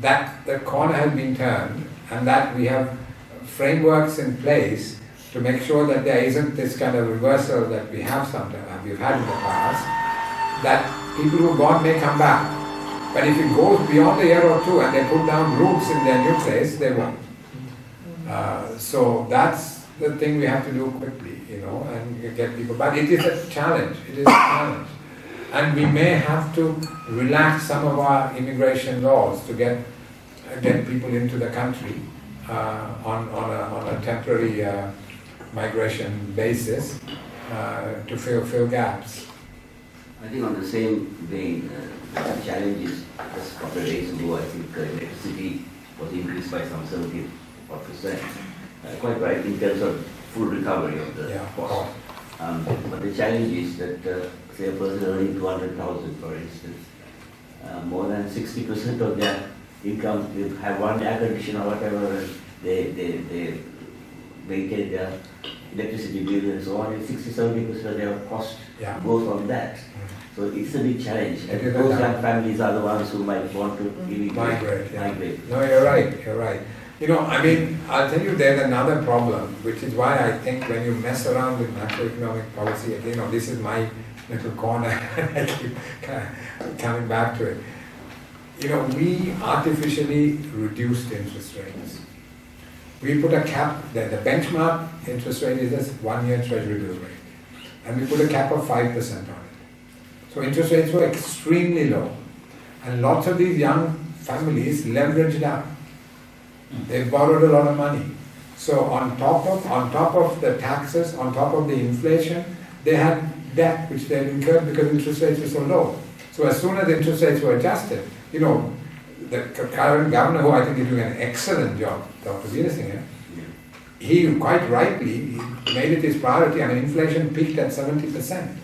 that the corner has been turned, and that we have frameworks in place to make sure that there isn't this kind of reversal that we have sometimes, we've had in the past, that people who gone may come back. But if it goes beyond a year or two and they put down roots in their new place, they won't. So that's the thing we have to do quickly, you know, and get people back. It is a challenge. It is a challenge. And we may have to relax some of our immigration laws to get people into the country on a temporary migration basis to fill gaps. I think on the same vein, the challenge is just a couple of days ago, I think electricity was increased by some 70%. Quite right in terms of full recovery of the cost. But the challenge is that, say a person earning 200,000 for instance, more than 60% of their income, they have one air conditioner or whatever, and they maintain their electricity bill and so on, and 60-70% of their cost goes on that. So it's a big challenge. And those young families are the ones who might want to migrate. No, you're right. You know, I mean, I'll tell you there's another problem, which is why I think when you mess around with macroeconomic policy, you know, this is my little corner, I keep coming back to it. You know, we artificially reduced interest rates. We put a cap, the benchmark interest rate is this 1-year treasury bill rate. And we put a cap of 5% on it. So interest rates were extremely low. And lots of these young families leveraged up. They borrowed a lot of money. So on top of the taxes, on top of the inflation, they had debt which they had incurred because interest rates were so low. So as soon as interest rates were adjusted, you know, the current governor, who I think is doing an excellent job, Dr. Veerasinghe, he quite rightly made it his priority. I mean, inflation peaked at 70%,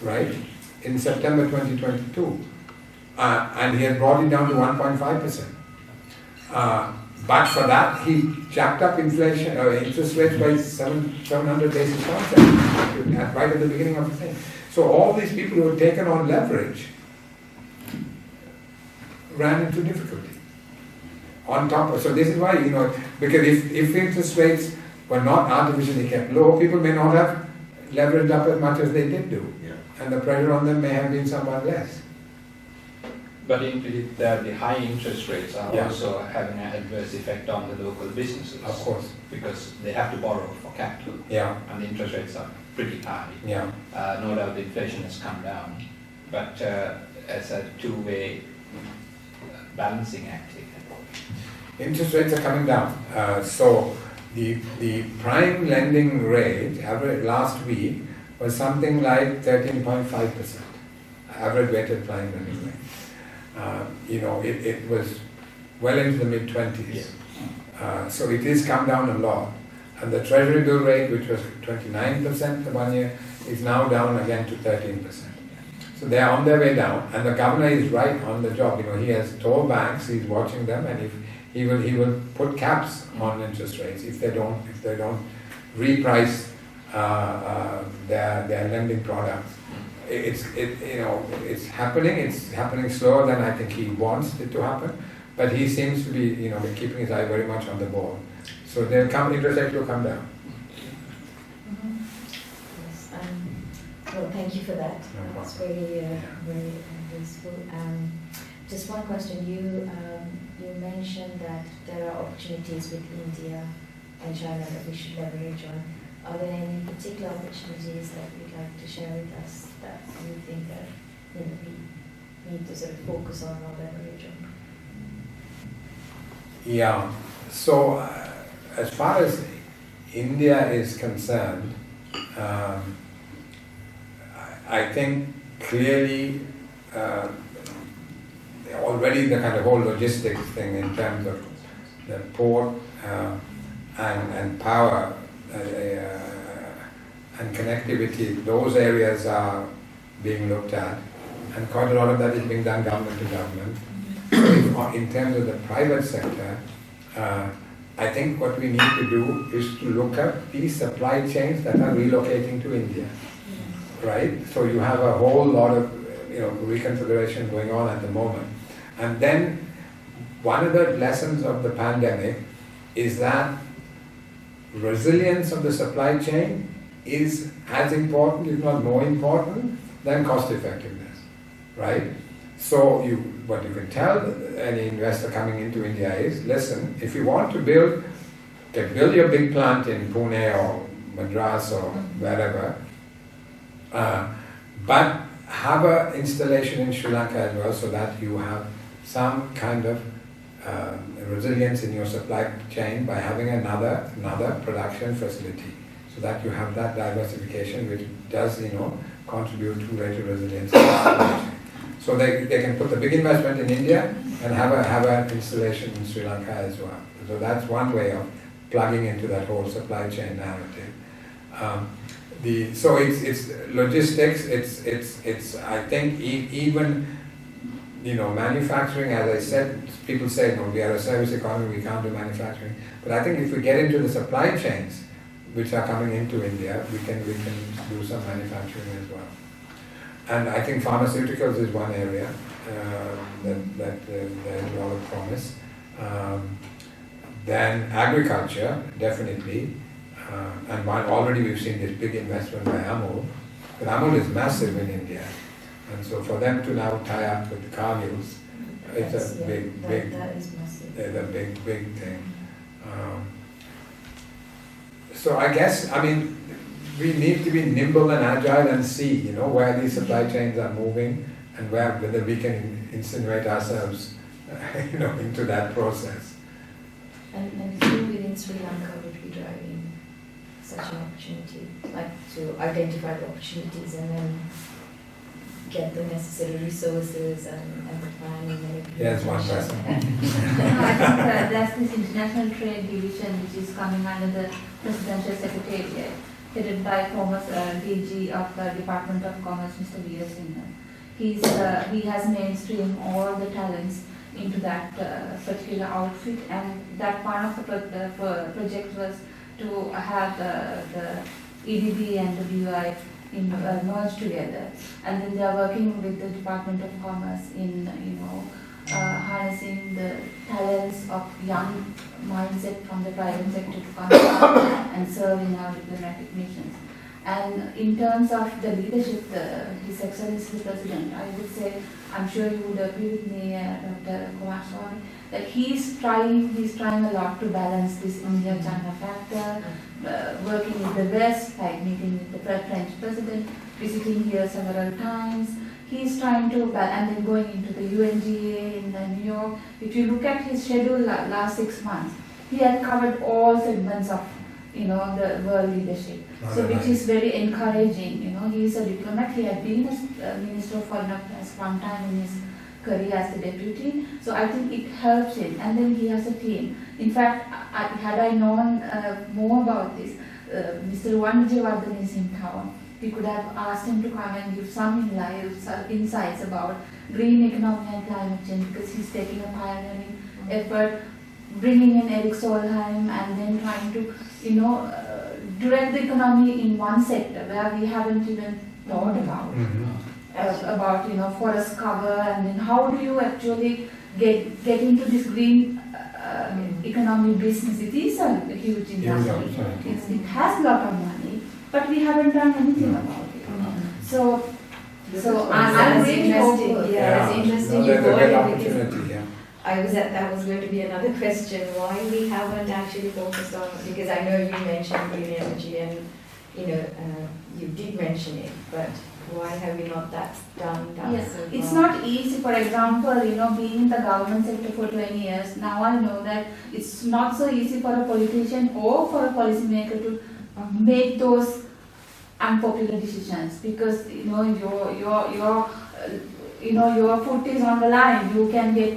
right, in September 2022. And he had brought it down to 1.5%. But for that, he jacked up inflation, interest rates by 700 basis points right at the beginning of the thing. So all these people who had taken on leverage ran into difficulty. On top of, so this is why, because if interest rates were not artificially kept low, people may not have leveraged up as much as they did do. Yeah. And the pressure on them may have been somewhat less. But implicit that the high interest rates are Yeah. also having an adverse effect on the local businesses. Of course. Because they have to borrow for capital. Yeah, And the interest rates are pretty high. yeah. No doubt the inflation has come down, but as a two-way balancing act. Interest rates are coming down. So the prime lending rate, average last week, was something like 13.5%. Average weighted prime lending rate. It was well into the mid-20s. So it has come down a lot. And the treasury bill rate, which was 29% the 1 year, is now down again to 13%. So they are on their way down, and the governor is right on the job. He has told banks he's watching them, and if he will put caps on interest rates if they don't reprice their lending products. It's happening. It's happening slower than I think he wants it to happen, but he seems to be keeping his eye very much on the ball. So interest rates will come down. Yes. Well, thank you for that. No That's problem. very useful. Just one question. You mentioned that there are opportunities with India and China that we should leverage on. Are there any particular opportunities that you'd like to share with us that you think that we need to sort of focus on or leverage on? Yeah. So as far as India is concerned, I think clearly already the kind of whole logistics thing in terms of the port and power and connectivity, those areas are being looked at, and quite a lot of that is being done government to government. In terms of the private sector, I think what we need to do is to look at these supply chains that are relocating to India, right? So you have a whole lot of reconfiguration going on at the moment. And then one of the lessons of the pandemic is that resilience of the supply chain is as important, if not more important, than cost effectiveness, right? So what you can tell any investor coming into India is, listen, if you want to build your big plant in Pune or Madras or wherever, but have an installation in Sri Lanka as well, so that you have some kind of resilience in your supply chain by having another production facility, so that you have that diversification, which does contribute to greater resilience in the supply chain. So they can put the big investment in India and have an installation in Sri Lanka as well. So that's one way of plugging into that whole supply chain narrative. So it's logistics. It's I think even manufacturing. As I said, people say no, we are a service economy, we can't do manufacturing. But I think if we get into the supply chains which are coming into India, we can do some manufacturing as well. And I think pharmaceuticals is one area that there's a lot of promise. Then agriculture, definitely. And already we've seen this big investment by Amul. But Amul is massive in India. And so for them to now tie up with the car mills, it's a big, that is massive. It's a big thing. So I guess, we need to be nimble and agile and see, where these supply chains are moving and whether we can insinuate ourselves, into that process. And who within Sri Lanka would be driving such an opportunity, like to identify the opportunities and then get the necessary resources and the planning and Yes, one person. No, I think there's this international trade division which is coming under the presidential secretariat, headed by former DG of the Department of Commerce, Mr. Veer Singh. He has mainstreamed all the talents into that particular outfit, and that part of the project was to have the EDB and the BUI merged together, and then they are working with the Department of Commerce in harnessing the talents of young mindset from the private sector to come and serve in our diplomatic missions. And in terms of the leadership, His Excellency the President, I would say, I'm sure you would agree with me, Dr. Coomaraswamy, that he's trying a lot to balance this India-China factor, working with the West, like meeting with the French President, visiting here several times. He's trying to, and then going into the UNGA in New York. If you look at his schedule last 6 months, he had covered all segments of the world leadership. So which is very encouraging. He is a diplomat. He had been a Minister of Foreign Affairs one time in his career as the deputy. So I think it helps him. And then he has a team. In fact, had I known more about this, Mr. Vijayawardene is in town. We could have asked him to come and give some insights about green economy and climate change, because he's taking a pioneering effort, bringing in Eric Solheim and then trying to, direct the economy in one sector where we haven't even thought about. About forest cover, and then how do you actually get into this green economy business. It is a huge industry. It has a lot of money, but we haven't done anything about it. So I'm really hopeful. Yeah, it's interesting you There's a brought great it, opportunity, yeah. that was going to be another question, why we haven't actually focused on, because I know you mentioned green energy and you did mention it, but why have we not done Yes, so it's far? not easy. For example, being in the government sector for 20 years, now I know that it's not so easy for a politician or for a policymaker to make those unpopular decisions, because your foot is on the line. You can get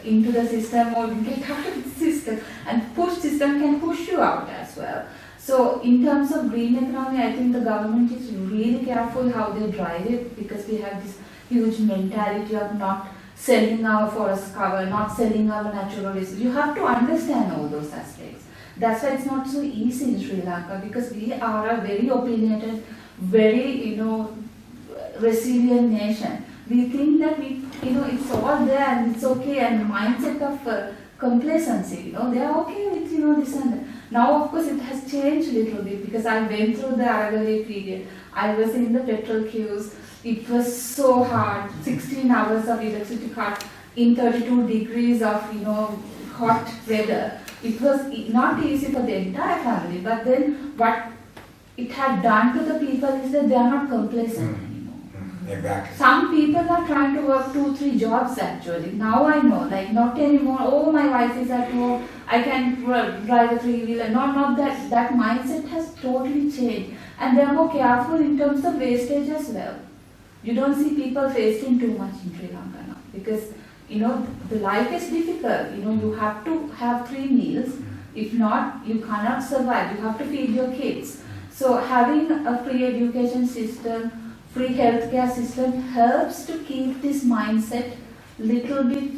into the system or get out of the system, and push system can push you out as well. So in terms of green economy, I think the government is really careful how they drive it, because we have this huge mentality of not selling our forest cover, not selling our natural resources. You have to understand all those aspects. That's why it's not so easy in Sri Lanka, because we are a very opinionated, very resilient nation. We think that it's all there and it's okay, and the mindset of complacency, they are okay with this and that. Now, of course, it has changed a little bit, because I went through the Aravalli period. I was in the petrol queues. It was so hard. 16 hours of electricity cut in 32 degrees of hot weather. It was not easy for the entire family. But then, what it had done to the people is that they are not complacent anymore. Exactly. Some people are trying to work 2-3 jobs actually. Now I know, not anymore. Oh, my wife is at home. I can drive a 3-wheeler. Not that. That mindset has totally changed, and they are more careful in terms of wastage as well. You don't see people wasting too much in Sri Lanka now, because the life is difficult. You have to have 3 meals. If not, you cannot survive. You have to feed your kids. So having a free education system, free healthcare system helps to keep this mindset little bit,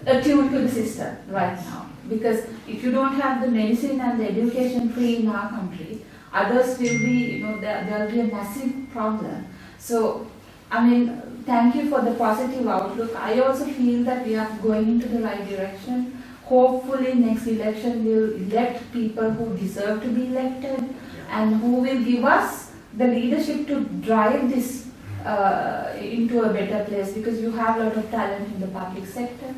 attuned to the system right now. Because if you don't have the medicine and the education free in our country, others will be, there will be a massive problem. So, thank you for the positive outlook. I also feel that we are going into the right direction. Hopefully next election will elect people who deserve to be elected, and who will give us the leadership to drive this into a better place, because you have a lot of talent in the public sector.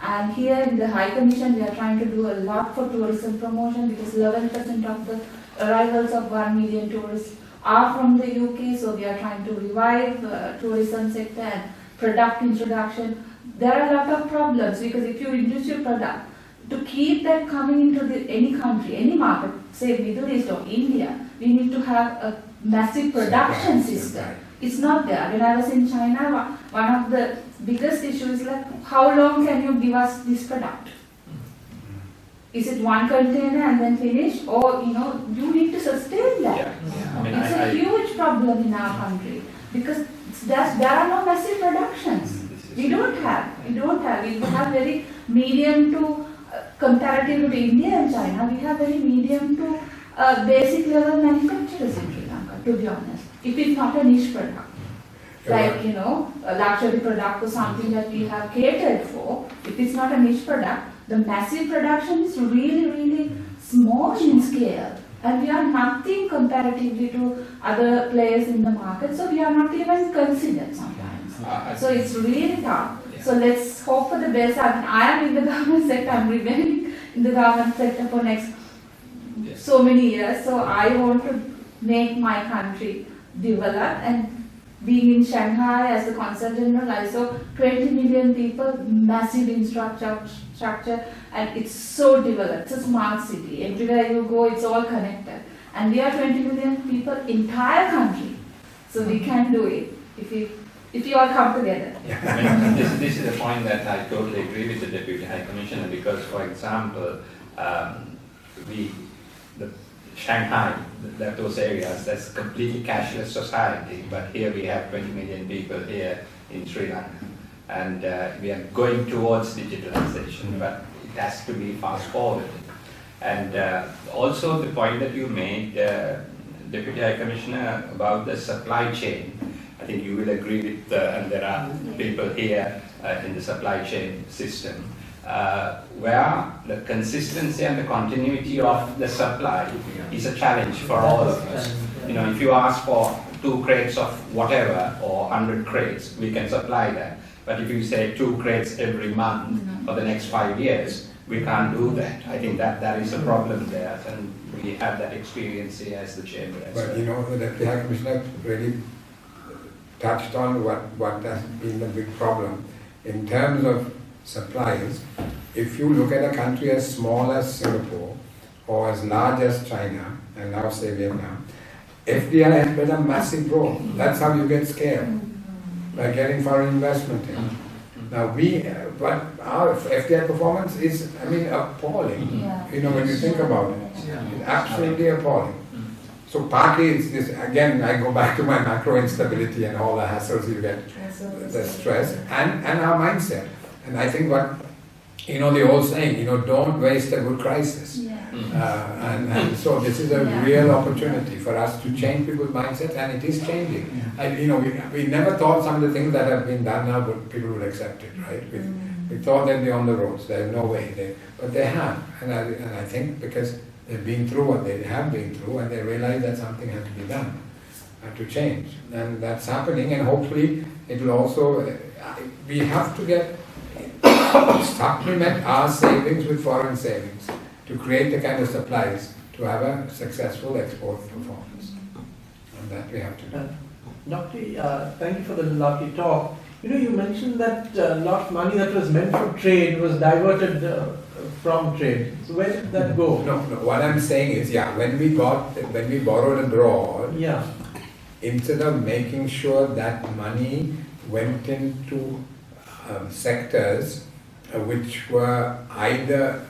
And here in the High Commission, we are trying to do a lot for tourism promotion, because 11% of the arrivals of 1 million tourists are from the UK, so we are trying to revive tourism sector and product introduction. There are a lot of problems, because if you introduce your product, to keep that coming into any country, any market, say Middle East or India, we need to have a massive production system. It's not there. When I was in China, one of the biggest issues is like, how long can you give us this product? Is it one container and then finish, or you need to sustain that? Yeah. It's a huge problem in our country because there are no massive productions. We don't have. We have very medium to comparative to India and China. We have very medium to basic level manufacturers in Sri Lanka. To be honest, if it's not a niche product, like a luxury product or something that we have catered for, if it's not a niche product, the massive production is really, really small in scale. And we are nothing comparatively to other players in the market, so we are not even considered sometimes. So it's really tough. Yeah. So let's hope for the best. I am in the government sector, I'm remaining in the government sector for next so many years. So I want to make my country develop, and being in Shanghai as a consul general, I saw 20 million people, massive infrastructure, and it's so developed. It's a smart city. Everywhere you go, it's all connected. And we are 20 million people, entire country. So we can do it if you all come together. I mean, this is a point that I totally agree with the Deputy High Commissioner, because, for example, Shanghai, those areas, that's completely cashless society, but here we have 20 million people here in Sri Lanka, and we are going towards digitalization, but it has to be fast forwarded. And also the point that you made, Deputy High Commissioner, about the supply chain, I think you will agree with, and there are people here in the supply chain system, where the consistency and the continuity of the supply is a challenge for all of us. If you ask for 2 crates of whatever or 100 crates, we can supply that. But if you say 2 crates every month for the next 5 years, we can't do that. I think that is a problem there, and we have that experience here as the chamber as well. But the Deputy High Commissioner really touched on what has been the big problem in terms of supplies. If you look at a country as small as Singapore or as large as China, and now say Vietnam, FDI has played a massive role. That's how you get scale, by getting foreign investment in. Now but our FDI performance is, appalling. When you think about it, it's absolutely appalling. So partly it's this, again, I go back to my macro instability and all the hassles you get, the stress, and our mindset. And I think what, the old saying, don't waste a good crisis. And so this is a real opportunity for us to change people's mindsets, and it is changing. We never thought some of the things that have been done now, but people will accept it, right? We thought they'd be on the roads, there's no way, but they have. And I think because they've been through what they have been through, and they realize that something has to be done to change. And that's happening, and hopefully it will also, we have to supplement our savings with foreign savings to create the kind of supplies to have a successful export performance. And that we have to do. Dr. Thank you for the lovely talk. You mentioned that a lot of money that was meant for trade was diverted from trade. So where did that go? No. What I'm saying is, when we borrowed abroad, instead of making sure that money went into sectors which were either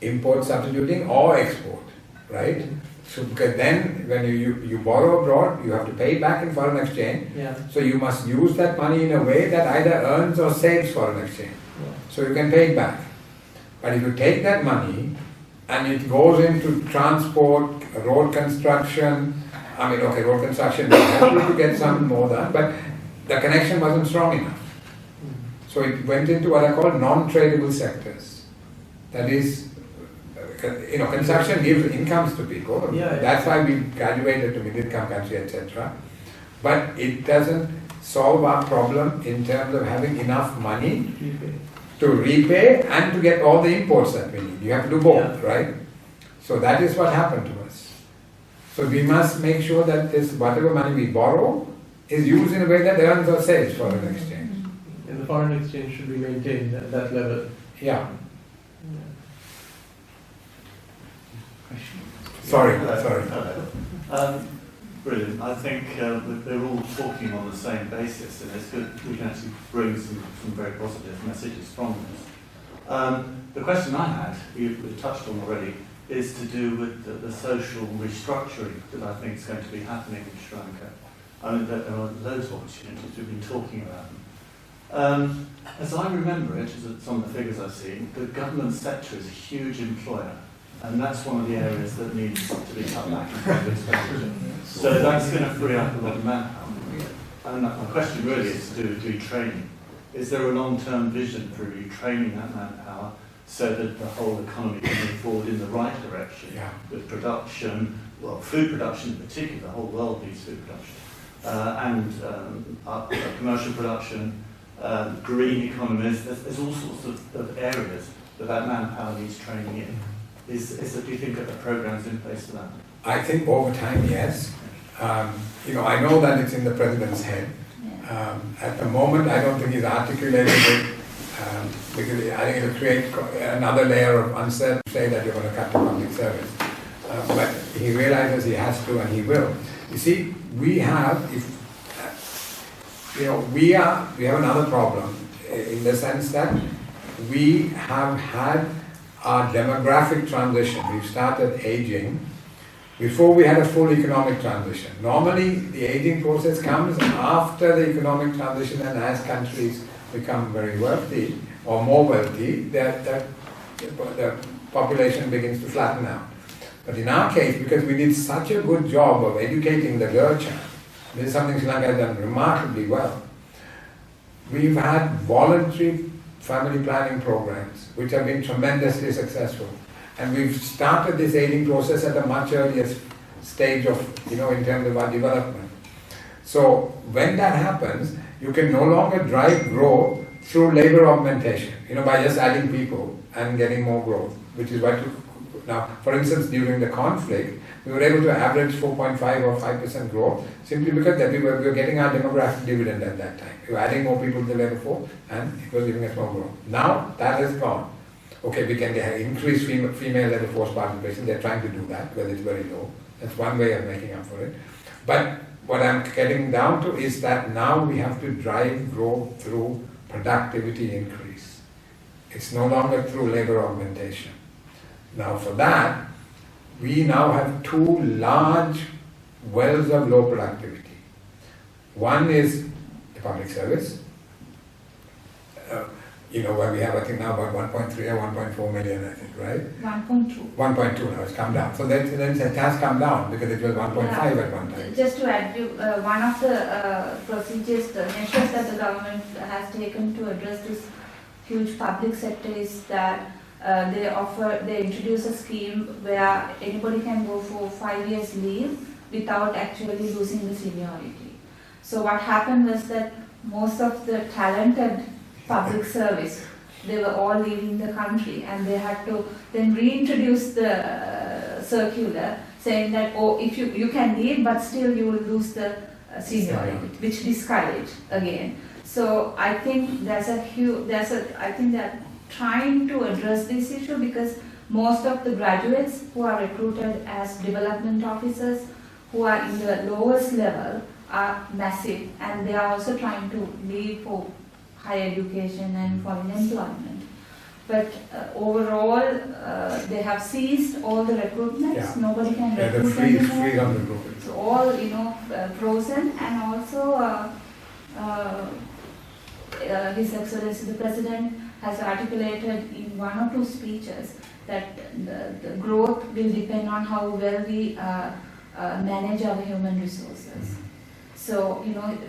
import substituting or export, right? So because then when you borrow abroad, you have to pay back in foreign exchange. So you must use that money in a way that either earns or saves foreign exchange. So you can pay it back. But if you take that money and it goes into transport, road construction, road construction will help you to get some more done, but the connection wasn't strong enough. So it went into what are called non-tradable sectors. That is, construction gives incomes to people. That's why we graduated to middle-income country, etc. But it doesn't solve our problem in terms of having enough money to repay and to get all the imports that we need. You have to do both, right? So that is what happened to us. So we must make sure that this whatever money we borrow is used in a way that earns or saves foreign exchange. And the foreign exchange should be maintained at that level. Sorry. Brilliant. I think they're all talking on the same basis, and it's good we can actually bring some very positive messages from this. The question I had, you've touched on already, is to do with the social restructuring that I think is going to be happening in Sri Lanka. I mean, there are loads of opportunities, we've been talking about them. As I remember it, as some of the figures I've seen, the government sector is a huge employer, and that's one of the areas that needs to be cut back in private expenditure. So that's going to free up a lot of manpower. And my question really is to do with retraining. Is there a long-term vision for retraining that manpower so that the whole economy can move forward in the right direction with production, well, food production in particular, the whole world needs food production, and commercial production, green economies, there's all sorts of areas that manpower needs training in. Do you think that the program's in place for that? I think over time, yes. I know that it's in the president's head. At the moment, I don't think he's articulated it because I think it'll create another layer of uncertainty, say that you're going to cut the public service. But he realizes he has to, and he will. You see, we have another problem in the sense that we have had our demographic transition. We've started aging before we had a full economic transition. Normally, the aging process comes after the economic transition, and as countries become very wealthy or more wealthy, the population begins to flatten out. But in our case, because we did such a good job of educating the girl child, this is something Sri Lanka has done remarkably well. We've had voluntary family planning programs, which have been tremendously successful. And we've started this aging process at a much earlier stage of, in terms of our development. So when that happens, you can no longer drive growth through labor augmentation, by just adding people and getting more growth, which is what now, for instance, during the conflict, we were able to average 4.5 or 5% growth simply because that we were getting our demographic dividend at that time. We were adding more people to the labor force and it was giving us more growth. Now that has gone. Okay, we can get increased female labor force participation. They're trying to do that because it's very low. That's one way of making up for it. But what I'm getting down to is that now we have to drive growth through productivity increase. It's no longer through labor augmentation. Now for that, we now have two large wells of low productivity. One is the public service, where we have, I think now about 1.3 or 1.4 million, I think, right? 1.2. 1.2 now, it's come down. So then it has come down because it was 1.5 at one time. Just to add, one of the procedures, the measures that the government has taken to address this huge public sector is that they introduce a scheme where anybody can go for 5 years leave without actually losing the seniority. So what happened was that most of the talented public service, they were all leaving the country, and they had to then reintroduce the circular saying that, if you can leave, but still you will lose the seniority, which discouraged again. So I think I think they're trying to address this issue because most of the graduates who are recruited as development officers, who are in the lowest level, are massive, and they are also trying to leave for higher education and foreign employment. But overall, they have ceased all the recruitments. Yeah. Nobody can recruit anymore. So all, frozen, and also His Excellency the President has articulated in one or two speeches that the growth will depend on how well we manage our human resources. So,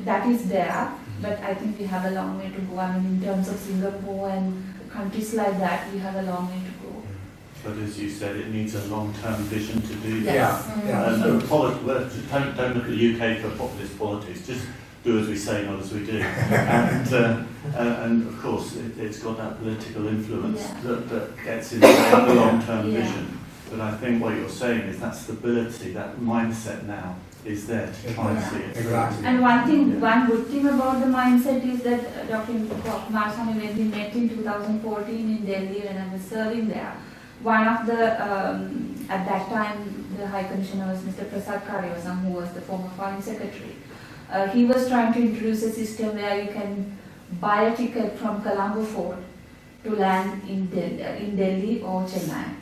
that is there, but I think we have a long way to go. I mean, in terms of Singapore and countries like that, we have a long way to go. But as you said, it needs a long-term vision to do that. Yes. Don't look at the UK for populist politics, just do as we say, not as we do. And of course, it's got that political influence that gets in the way of the long-term vision. But I think what you're saying is that stability, that mindset now, is there to try and see it through. And one good thing about the mindset is that Dr. Coomaraswamy, when we met in 2014 in Delhi when I was serving there, one of the at that time the High Commissioner was Mr. Prasad Karyavasam, who was the former Foreign Secretary. He was trying to introduce a system where you can buy a ticket from Colombo Fort to land in Delhi or Chennai.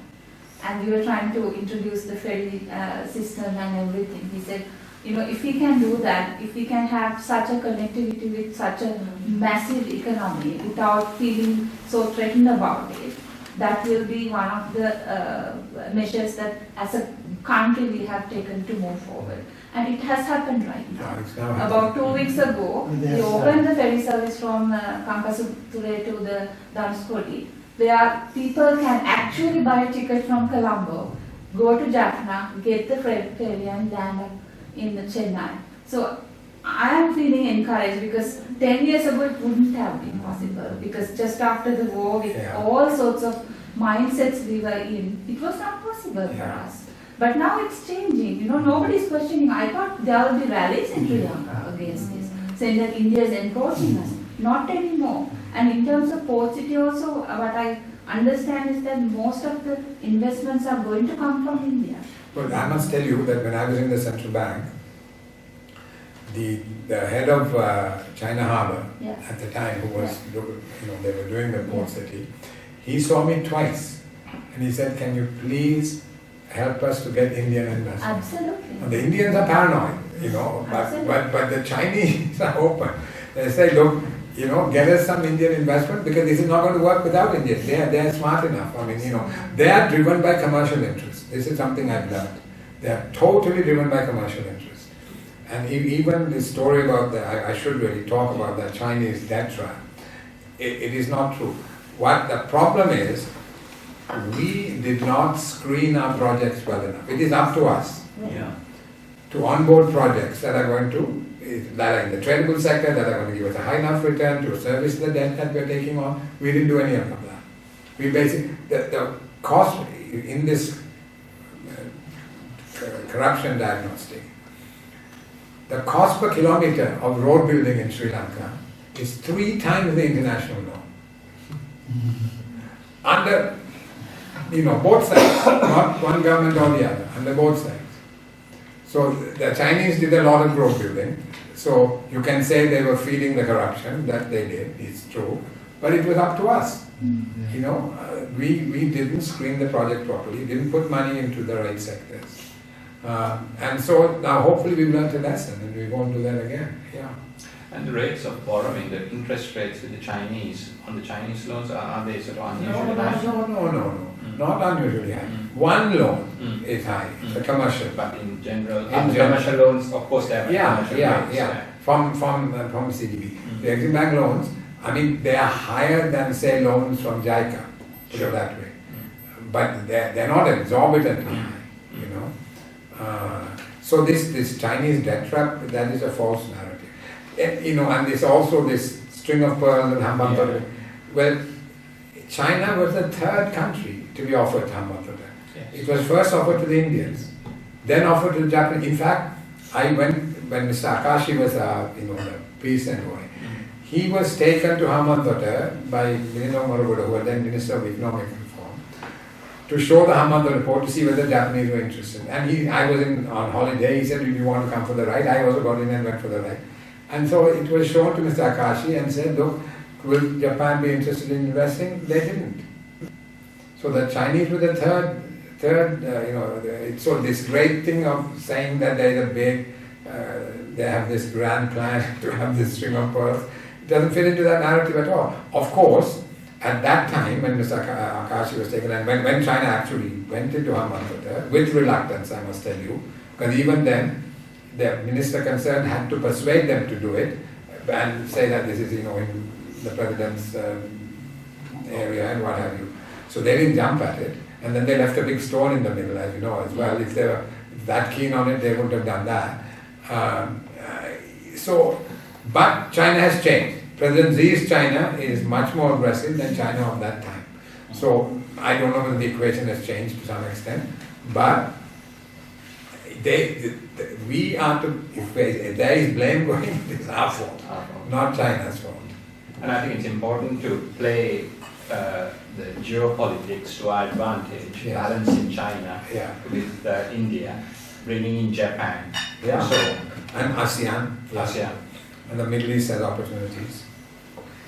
And we were trying to introduce the ferry system and everything. He said, if we can do that, if we can have such a connectivity with such a massive economy without feeling so threatened about it, that will be one of the measures that as a country we have taken to move forward. And it has happened right now. About 2 weeks ago, we opened the ferry service from Kankasuthure to the Dhanushkodi, where people can actually buy a ticket from Colombo, go to Jaffna, get the ferry and land up in Chennai. So I am feeling encouraged because 10 years ago it wouldn't have been possible, because just after the war with all sorts of mindsets we were in, it was not possible for us. But now it's changing, nobody is questioning. I thought there will be rallies in Sri Lanka against this, saying that India is encroaching us. Not anymore. And in terms of port city also, what I understand is that most of the investments are going to come from India. Well, I must tell you that when I was in the central bank, the head of China Harbour at the time, who was, they were doing the port city, he saw me twice and he said, "Can you please help us to get Indian investment?" Absolutely. And the Indians are paranoid, but the Chinese are open. They say, "Look, get us some Indian investment because this is not going to work without Indians. They are smart enough. They are driven by commercial interests. This is something I've learned. They are totally driven by commercial interests. And even the story about I should really talk about the Chinese debt trap. It is not true. What the problem is, we did not screen our projects well enough. It is up to us to onboard projects that are going to, that are in the tradable sector, that are going to give us a high enough return to service the debt that we're taking on. We didn't do any of that. We basically, the cost in this corruption diagnostic, the cost per kilometer of road building in Sri Lanka is 3 times the international norm. Under, both sides, not one government or the other, under both sides. So the Chinese did a lot of road building, so you can say they were feeding the corruption, that they did, it's true, but it was up to us. We didn't screen the project properly, didn't put money into the right sectors. And so now hopefully we've learned a lesson and we won't do that again. And the rates of borrowing, the interest rates with the Chinese, on the Chinese loans, are they sort of unusually high? No. Not unusually high. One loan is high, it's a commercial. But in general, commercial loans, of course, they have commercial rates. From CDB. The Exim Bank loans, they are higher than, say, loans from JICA, put it that way. But they're not exorbitantly high, So this Chinese debt trap, that is a false narrative. And there's also this string of pearls and Hambantota. Well, China was the 3rd country to be offered Hambantota. It was first offered to the Indians, then offered to the Japanese. In fact, I went, when Mr. Akashi was, the peace envoy, he was taken to Hambantota by Vinod Marugoda, who was then Minister of Economic Reform, to show the Hambantota report to see whether the Japanese were interested. And I was on holiday, he said, "Do you want to come for the ride?" I also got in and went for the ride. And so it was shown to Mr. Akashi and said, "Look, will Japan be interested in investing?" They didn't. So the Chinese were the third, so this great thing of saying that they have this grand plan to have this string of pearls, it doesn't fit into that narrative at all. Of course, at that time when Mr. Akashi was taken, and when China actually went into Hambantota, with reluctance, I must tell you, because even then, the minister concerned had to persuade them to do it and say that this is, in the president's area and what have you. So they didn't jump at it, and then they left a big stone in the middle, as you know, as well. If they were that keen on it, they wouldn't have done that. But China has changed. President Xi's China is much more aggressive than China of that time. So I don't know whether the equation has changed to some extent, but we are to, if there is blame going, it is our fault, not China's fault. And I think it's important to play the geopolitics to our advantage, Yes. balancing China Yeah. with India, bringing in Japan, Yeah. and so on. And ASEAN. ASEAN. And the Middle East has opportunities.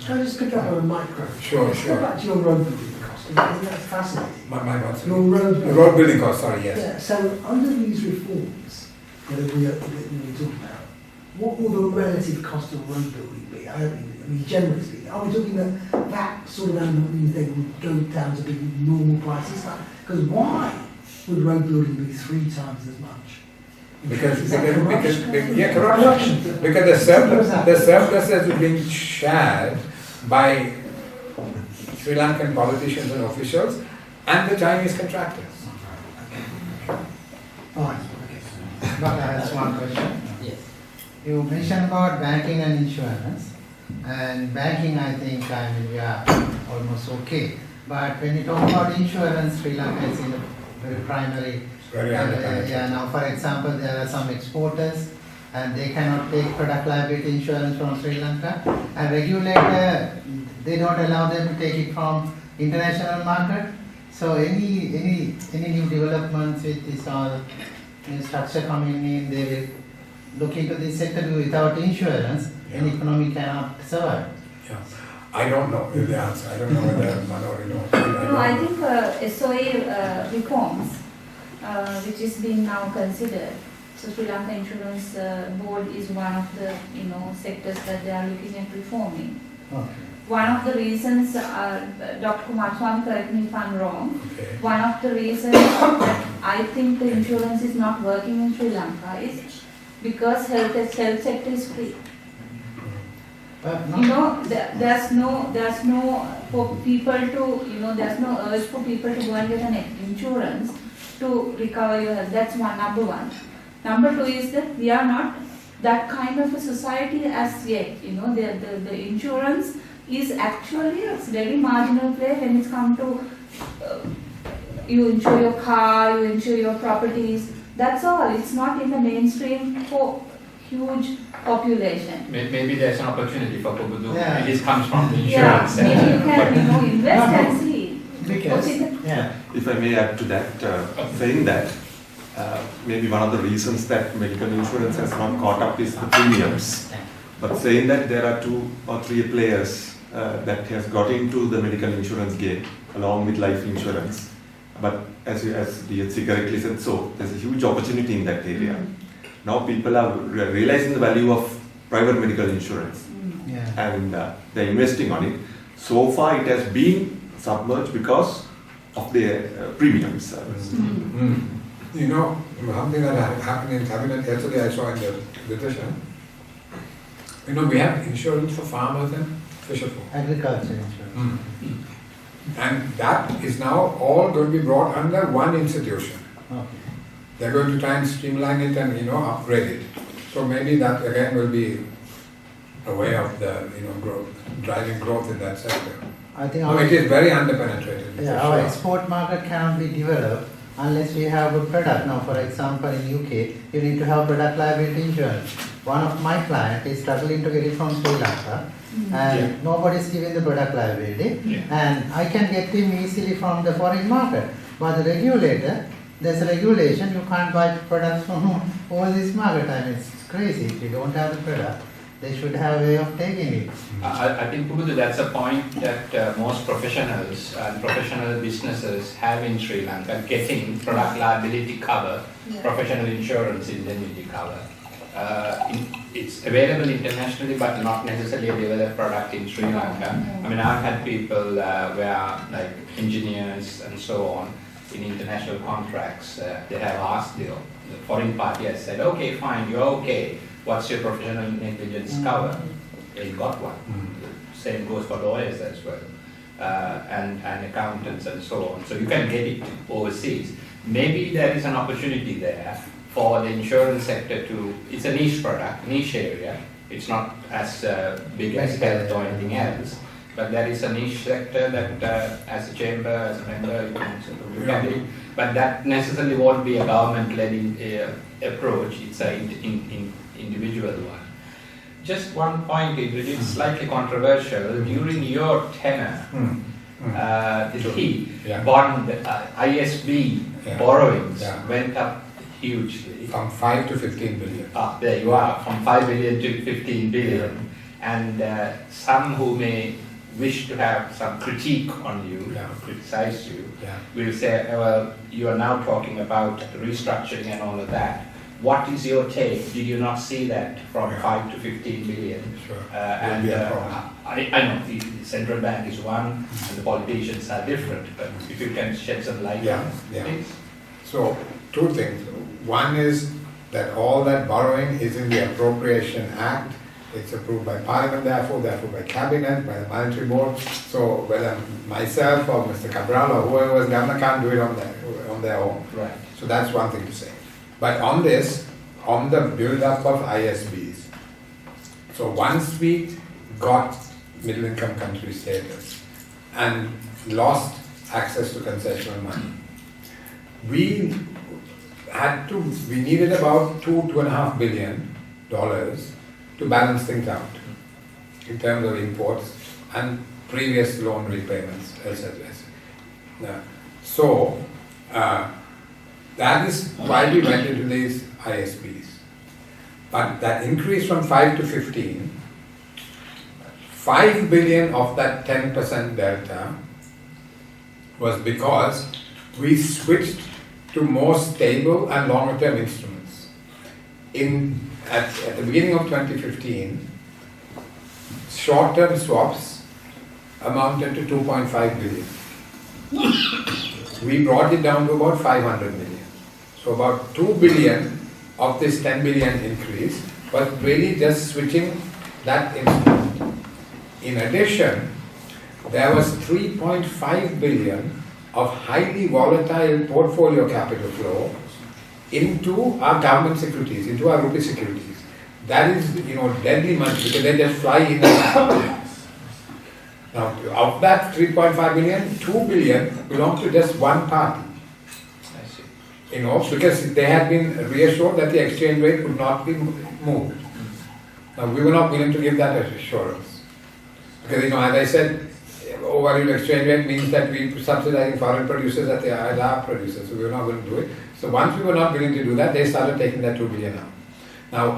Can I just pick up on a micro? Sure, Let's sure. go back to your road building cost. Isn't that fascinating? My what's Your road building. road building cost, sorry, yes. Yeah, so under these reforms that we talk about, what will the relative cost of road building be? I mean, generally speaking, are we talking that sort of element means they will go down to be normal prices? Because why would road building be 3 times as much? Because Is that corruption? corruption. Because the surplus is being shared by Sri Lankan politicians and officials and the Chinese contractors. Fine. But I have one question. Yes. You mentioned about banking and insurance, and banking I think we are almost okay. But when you talk about insurance, Sri Lanka is in a very primary. Very underpenetrated. Yeah. Now, for example, there are some exporters, and they cannot take product liability insurance from Sri Lanka, and regulator they don't allow them to take it from international market. So any new developments with this all new structure coming in, they will look into this sector. Without insurance, an economy cannot survive. Yeah. I don't know the answer. I don't know whether Manori knows. No, I think SOA reforms, which is being now considered. So Sri Lanka Insurance Board is one of the sectors that they are looking at reforming. Okay. One of the reasons, Dr. Coomaraswamy, correct me if I'm wrong, Okay. one of the reasons that I think the insurance is not working in Sri Lanka is because health sector is free. But not There's no for people to there's no urge for people to go and get an insurance to recover your health. That's number one. Number two is that we are not that kind of a society as yet. The insurance is actually a very marginal play when it's come to you insure your car, you insure your properties. That's all. It's not in the mainstream for huge population. Maybe there's an opportunity for people to Yeah. this comes from the Yeah, insurance maybe you sector. can invest and see. because What's yeah. If I may add to that, saying that maybe one of the reasons that medical insurance has not caught up is the premiums. But saying that there are 2 or 3 players that has got into the medical insurance game along with life insurance. But as DHC correctly said, so there's a huge opportunity in that area. Now people are realizing the value of private medical insurance Yeah. and they're investing on it. So far it has been submerged because of the premiums. You know, something that happened in cabinet yesterday, I saw in the petition. We have insurance for farmers and fisherfolk. Agriculture insurance. And that is now all going to be brought under one institution. Okay. They're going to try and streamline it and upgrade it. So maybe that again will be a way of the growth, driving growth in that sector. I think No, it is very underpenetrated. for our sure. export market cannot be developed unless we have a product. Now, for example, in UK, you need to have product liability insurance. One of my clients is struggling to get it from Sri Lanka, and nobody is giving the product liability, and I can get him easily from the foreign market. But the regulator, there's a regulation, you can't buy products from overseas market, and it's crazy. If you don't have the product, they should have a way of taking it. I think, Pubudu, that's a point that most professionals and professional businesses have in Sri Lanka, getting product liability cover, professional insurance indemnity cover. It's available internationally, but not necessarily a developed product in Sri Lanka. I mean, I've had people where, like engineers and so on, in international contracts, they have asked the foreign party has said, okay, fine, you're okay. What's your professional negligence cover? They got one. Same goes for lawyers as well, and accountants and so on. So you can get it overseas. Maybe there is an opportunity there for the insurance sector to, it's a niche product, niche area. It's not as big as health or anything else, but there is a niche sector that as a chamber, as a member, you can sort of look at it. But that necessarily won't be a government-led approach, it's an individual one. Just one point, it's slightly controversial. During your tenure, the key. Yeah. Bond, ISB Yeah. borrowings Yeah. went up hugely. From 5 to 15 billion. There you are, from 5 billion to 15 billion. And some who may wish to have some critique on you, Yeah. criticize you, Yeah. will say, well, you are now talking about restructuring and all of that. What is your take? Did you not see that from Yeah. 5 to 15 billion? Sure. And Will be a problem. I know the central bank is one and the politicians are different, but if you can shed some light Yeah, on it, yeah. please. So, two things. One is that all that borrowing is in the Appropriation Act. It's approved by Parliament, therefore by Cabinet, by the Monetary Board. So whether myself or Mr. Cabral or whoever was governor can't do it on their own. Right. So that's one thing to say. But on this, on the build-up of ISBs, so once we got middle-income country status and lost access to concessional money, we needed about $2.5 billion to balance things out in terms of imports and previous loan repayments, etc. So that is why we went into these ISBs. But that increase from 5 to 15, 5 billion of that 10% delta was because we switched to more stable and longer term instruments. At the beginning of 2015, short-term swaps amounted to 2.5 billion. We brought it down to about 500 million. So about 2 billion of this 10 billion increase was really just switching that instrument. In addition, there was 3.5 billion of highly volatile portfolio capital flow into our government securities, into our rupee securities. That is, deadly money because they just fly in and out. Now, of that 3.5 billion, 2 billion belong to just one party. I see. Because they had been reassured that the exchange rate could not be moved. Now, we were not willing to give that assurance. Because, as I said, overall exchange rate means that we are subsidizing foreign producers at our producers, so we were not going to do it. So once we were not willing to do that, they started taking that 2 billion out. Now,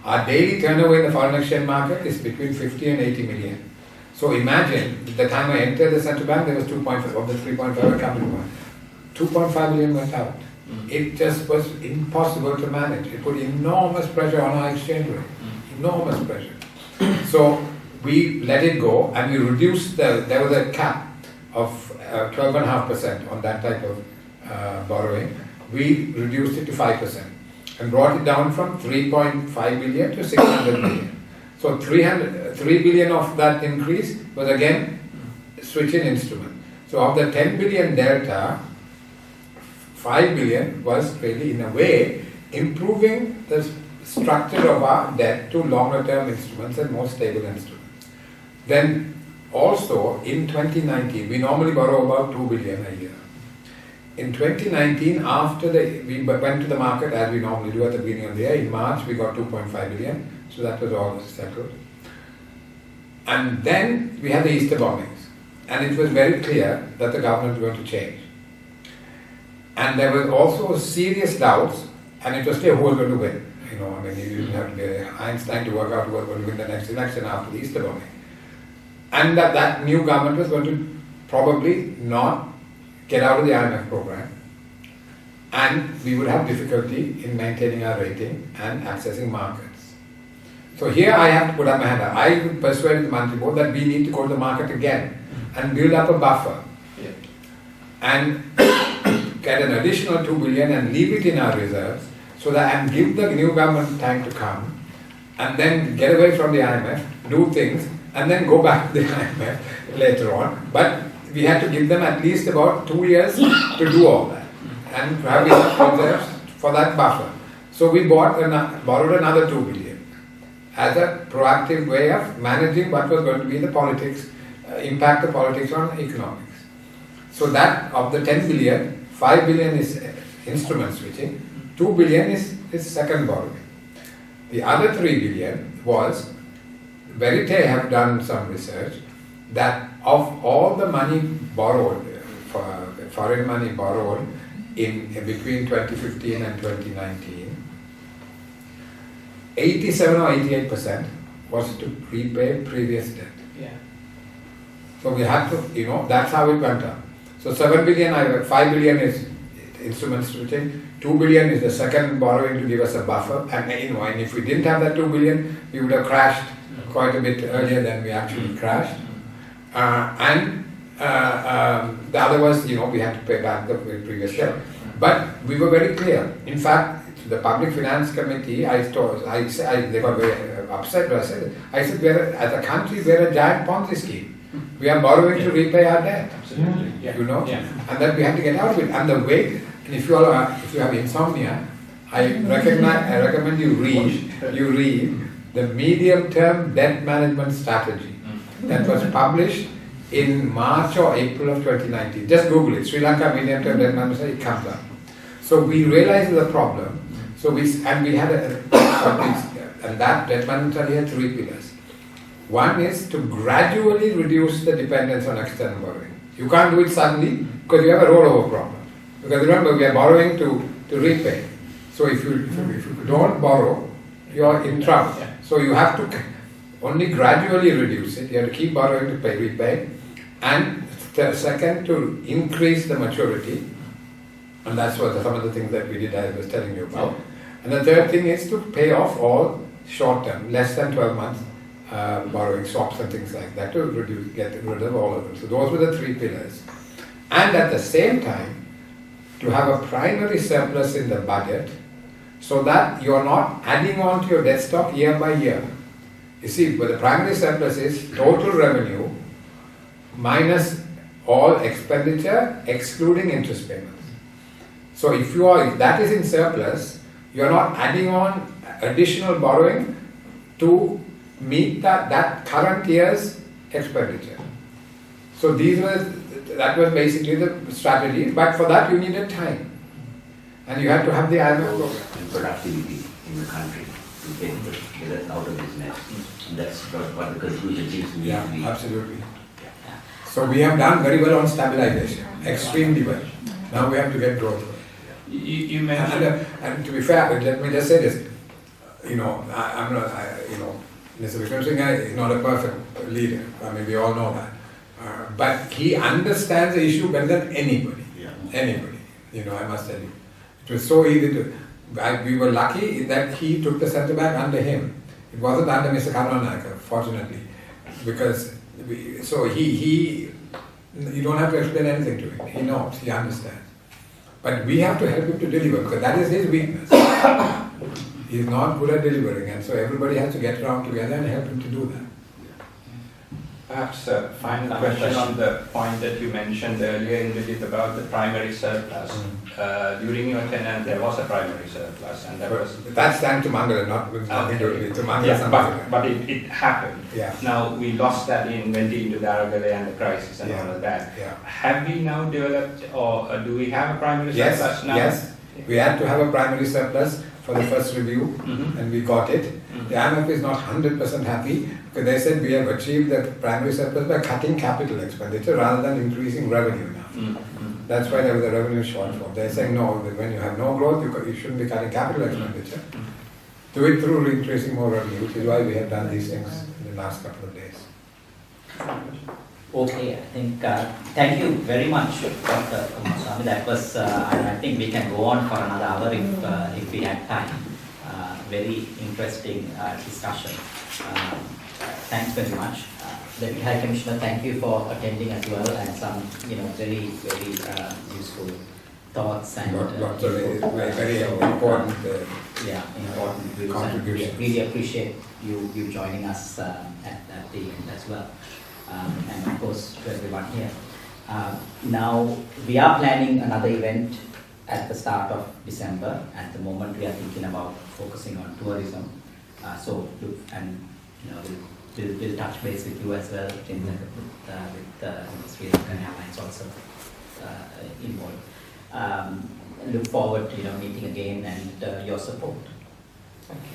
our daily turnover in the foreign exchange market is between 50 and 80 million. So imagine, at the time I entered the central bank, there was 2.5 of the 3.5 capital one. 2.5 billion went out. It just was impossible to manage. It put enormous pressure on our exchange rate. Enormous pressure. So we let it go and we reduced there was a cap of 12.5% on that type of borrowing. We reduced it to 5% and brought it down from 3.5 billion to 600 million. So 3 billion of that increase was again switching instrument. So of the 10 billion delta, 5 billion was really in a way improving the structure of our debt to longer term instruments and more stable instruments. Then also in 2019, we normally borrow about 2 billion a year. In 2019, after we went to the market as we normally do at the beginning of the year, in March we got 2.5 billion, so that was all settled. And then we had the Easter bombings, and it was very clear that the government was going to change. And there were also serious doubts, and it was clear who was going to win. You didn't have to be Einstein to work out who was going to win the next election after the Easter bombing. And that new government was going to probably not get out of the IMF program, and we would have difficulty in maintaining our rating and accessing markets. So here I have to put up my hand up. I persuaded the Monetary Board that we need to go to the market again and build up a buffer and get an additional 2 billion and leave it in our reserves so that and give the new government time to come and then get away from the IMF, do things, and then go back to the IMF later on. But we had to give them at least about 2 years to do all that and have enough reserves for that buffer. So we borrowed another 2 billion as a proactive way of managing what was going to be the politics, impact of politics on economics. So that of the 10 billion, 5 billion is instrument switching, 2 billion is second borrowing. The other 3 billion was, Verite have done some research, that of all the money borrowed, foreign money borrowed in between 2015 and 2019, 87 or 88% was to repay previous debt. Yeah. So we had to, that's how it went up. So 7 billion, 5 billion is instruments to take, 2 billion is the second borrowing to give us a buffer, and and if we didn't have that 2 billion, we would have crashed quite a bit earlier than we actually crashed. The other was, we had to pay back the previous debt. But we were very clear. In fact, the Public Finance Committee, they got very upset. I said, as a country, we're a giant Ponzi scheme. We are borrowing to repay our debt. Absolutely. Yeah. And then we have to get out of it. And the way, and if you have insomnia, I recommend you read the medium-term debt management strategy that was published in March or April of 2019. Just Google it, Sri Lanka medium-term debt management strategy, it comes up. So we realized the problem. So we had and that debt management strategy had 3 pillars. One is to gradually reduce the dependence on external borrowing. You can't do it suddenly because you have a rollover problem. Because remember, we are borrowing to repay. So if you don't borrow, you are in trouble. Yeah. So you have to only gradually reduce it. You have to keep borrowing to repay. And second, to increase the maturity. And that's what some of the things that we did, I was telling you about. And the third thing is to pay off all short-term, less than 12 months borrowing, swaps and things like that, to get rid of all of them. So those were the 3 pillars. And at the same time, to have a primary surplus in the budget so that you're not adding on to your debt stock year by year. You see, but the primary surplus is total revenue minus all expenditure excluding interest payments. So if that is in surplus, you're not adding on additional borrowing to meet that current year's expenditure. So that was basically the strategy, but for that you needed time. And you had to have the IMF program. And productivity in the country to get us out of this mess. And that's what the conclusion seems to me to be. Absolutely. So we have done very well on stabilization, extremely well. Now we have to get growth. You mentioned... And to be fair, let me just say this. I'm not, Mr. Vikram Singh is not a perfect leader. I mean, we all know that. But he understands the issue better than anybody. Anybody. I must tell you. It was so easy to... We were lucky that he took the centre back under him. It wasn't under Mr. Karunanayaka, fortunately. Because, you don't have to explain anything to him. He knows, he understands. But we have to help him to deliver, because that is his weakness. He's not good at delivering, and so everybody has to get around together and help him to do that. Perhaps a final question on the point that you mentioned earlier, Indrajit, about the primary surplus. During your tenure, there was a primary surplus, and that was... That's thanks to Mangala, not to Mangala. But it happened. Yeah. Now, we lost that went into the Aragale and the crisis and all of that. Yeah. Have we now developed, or do we have a primary surplus now? Yes, we had to have a primary surplus for the first review, and we got it. The IMF is not 100% happy because they said we have achieved the primary surplus by cutting capital expenditure rather than increasing revenue now. That's why there was a revenue shortfall. They're saying no, when you have no growth, you shouldn't be cutting capital expenditure. Do it through increasing more revenue, which is why we have done these things in the last couple of days. Okay, I think, thank you very much, Dr. Coomaraswamy. That was, I think we can go on for another hour if we had time. Very interesting discussion. Thanks very much. Deputy High Commissioner, thank you for attending as well, and some, very, very useful thoughts and lots of very important important views. contributions. We really appreciate you joining us at the end as well. And of course to everyone here. Now we are planning another event at the start of December. At the moment we are thinking about focusing on tourism. We'll touch base with you as well with Sri Lankan Airlines also involved. Look forward to meeting again and your support. Thank you.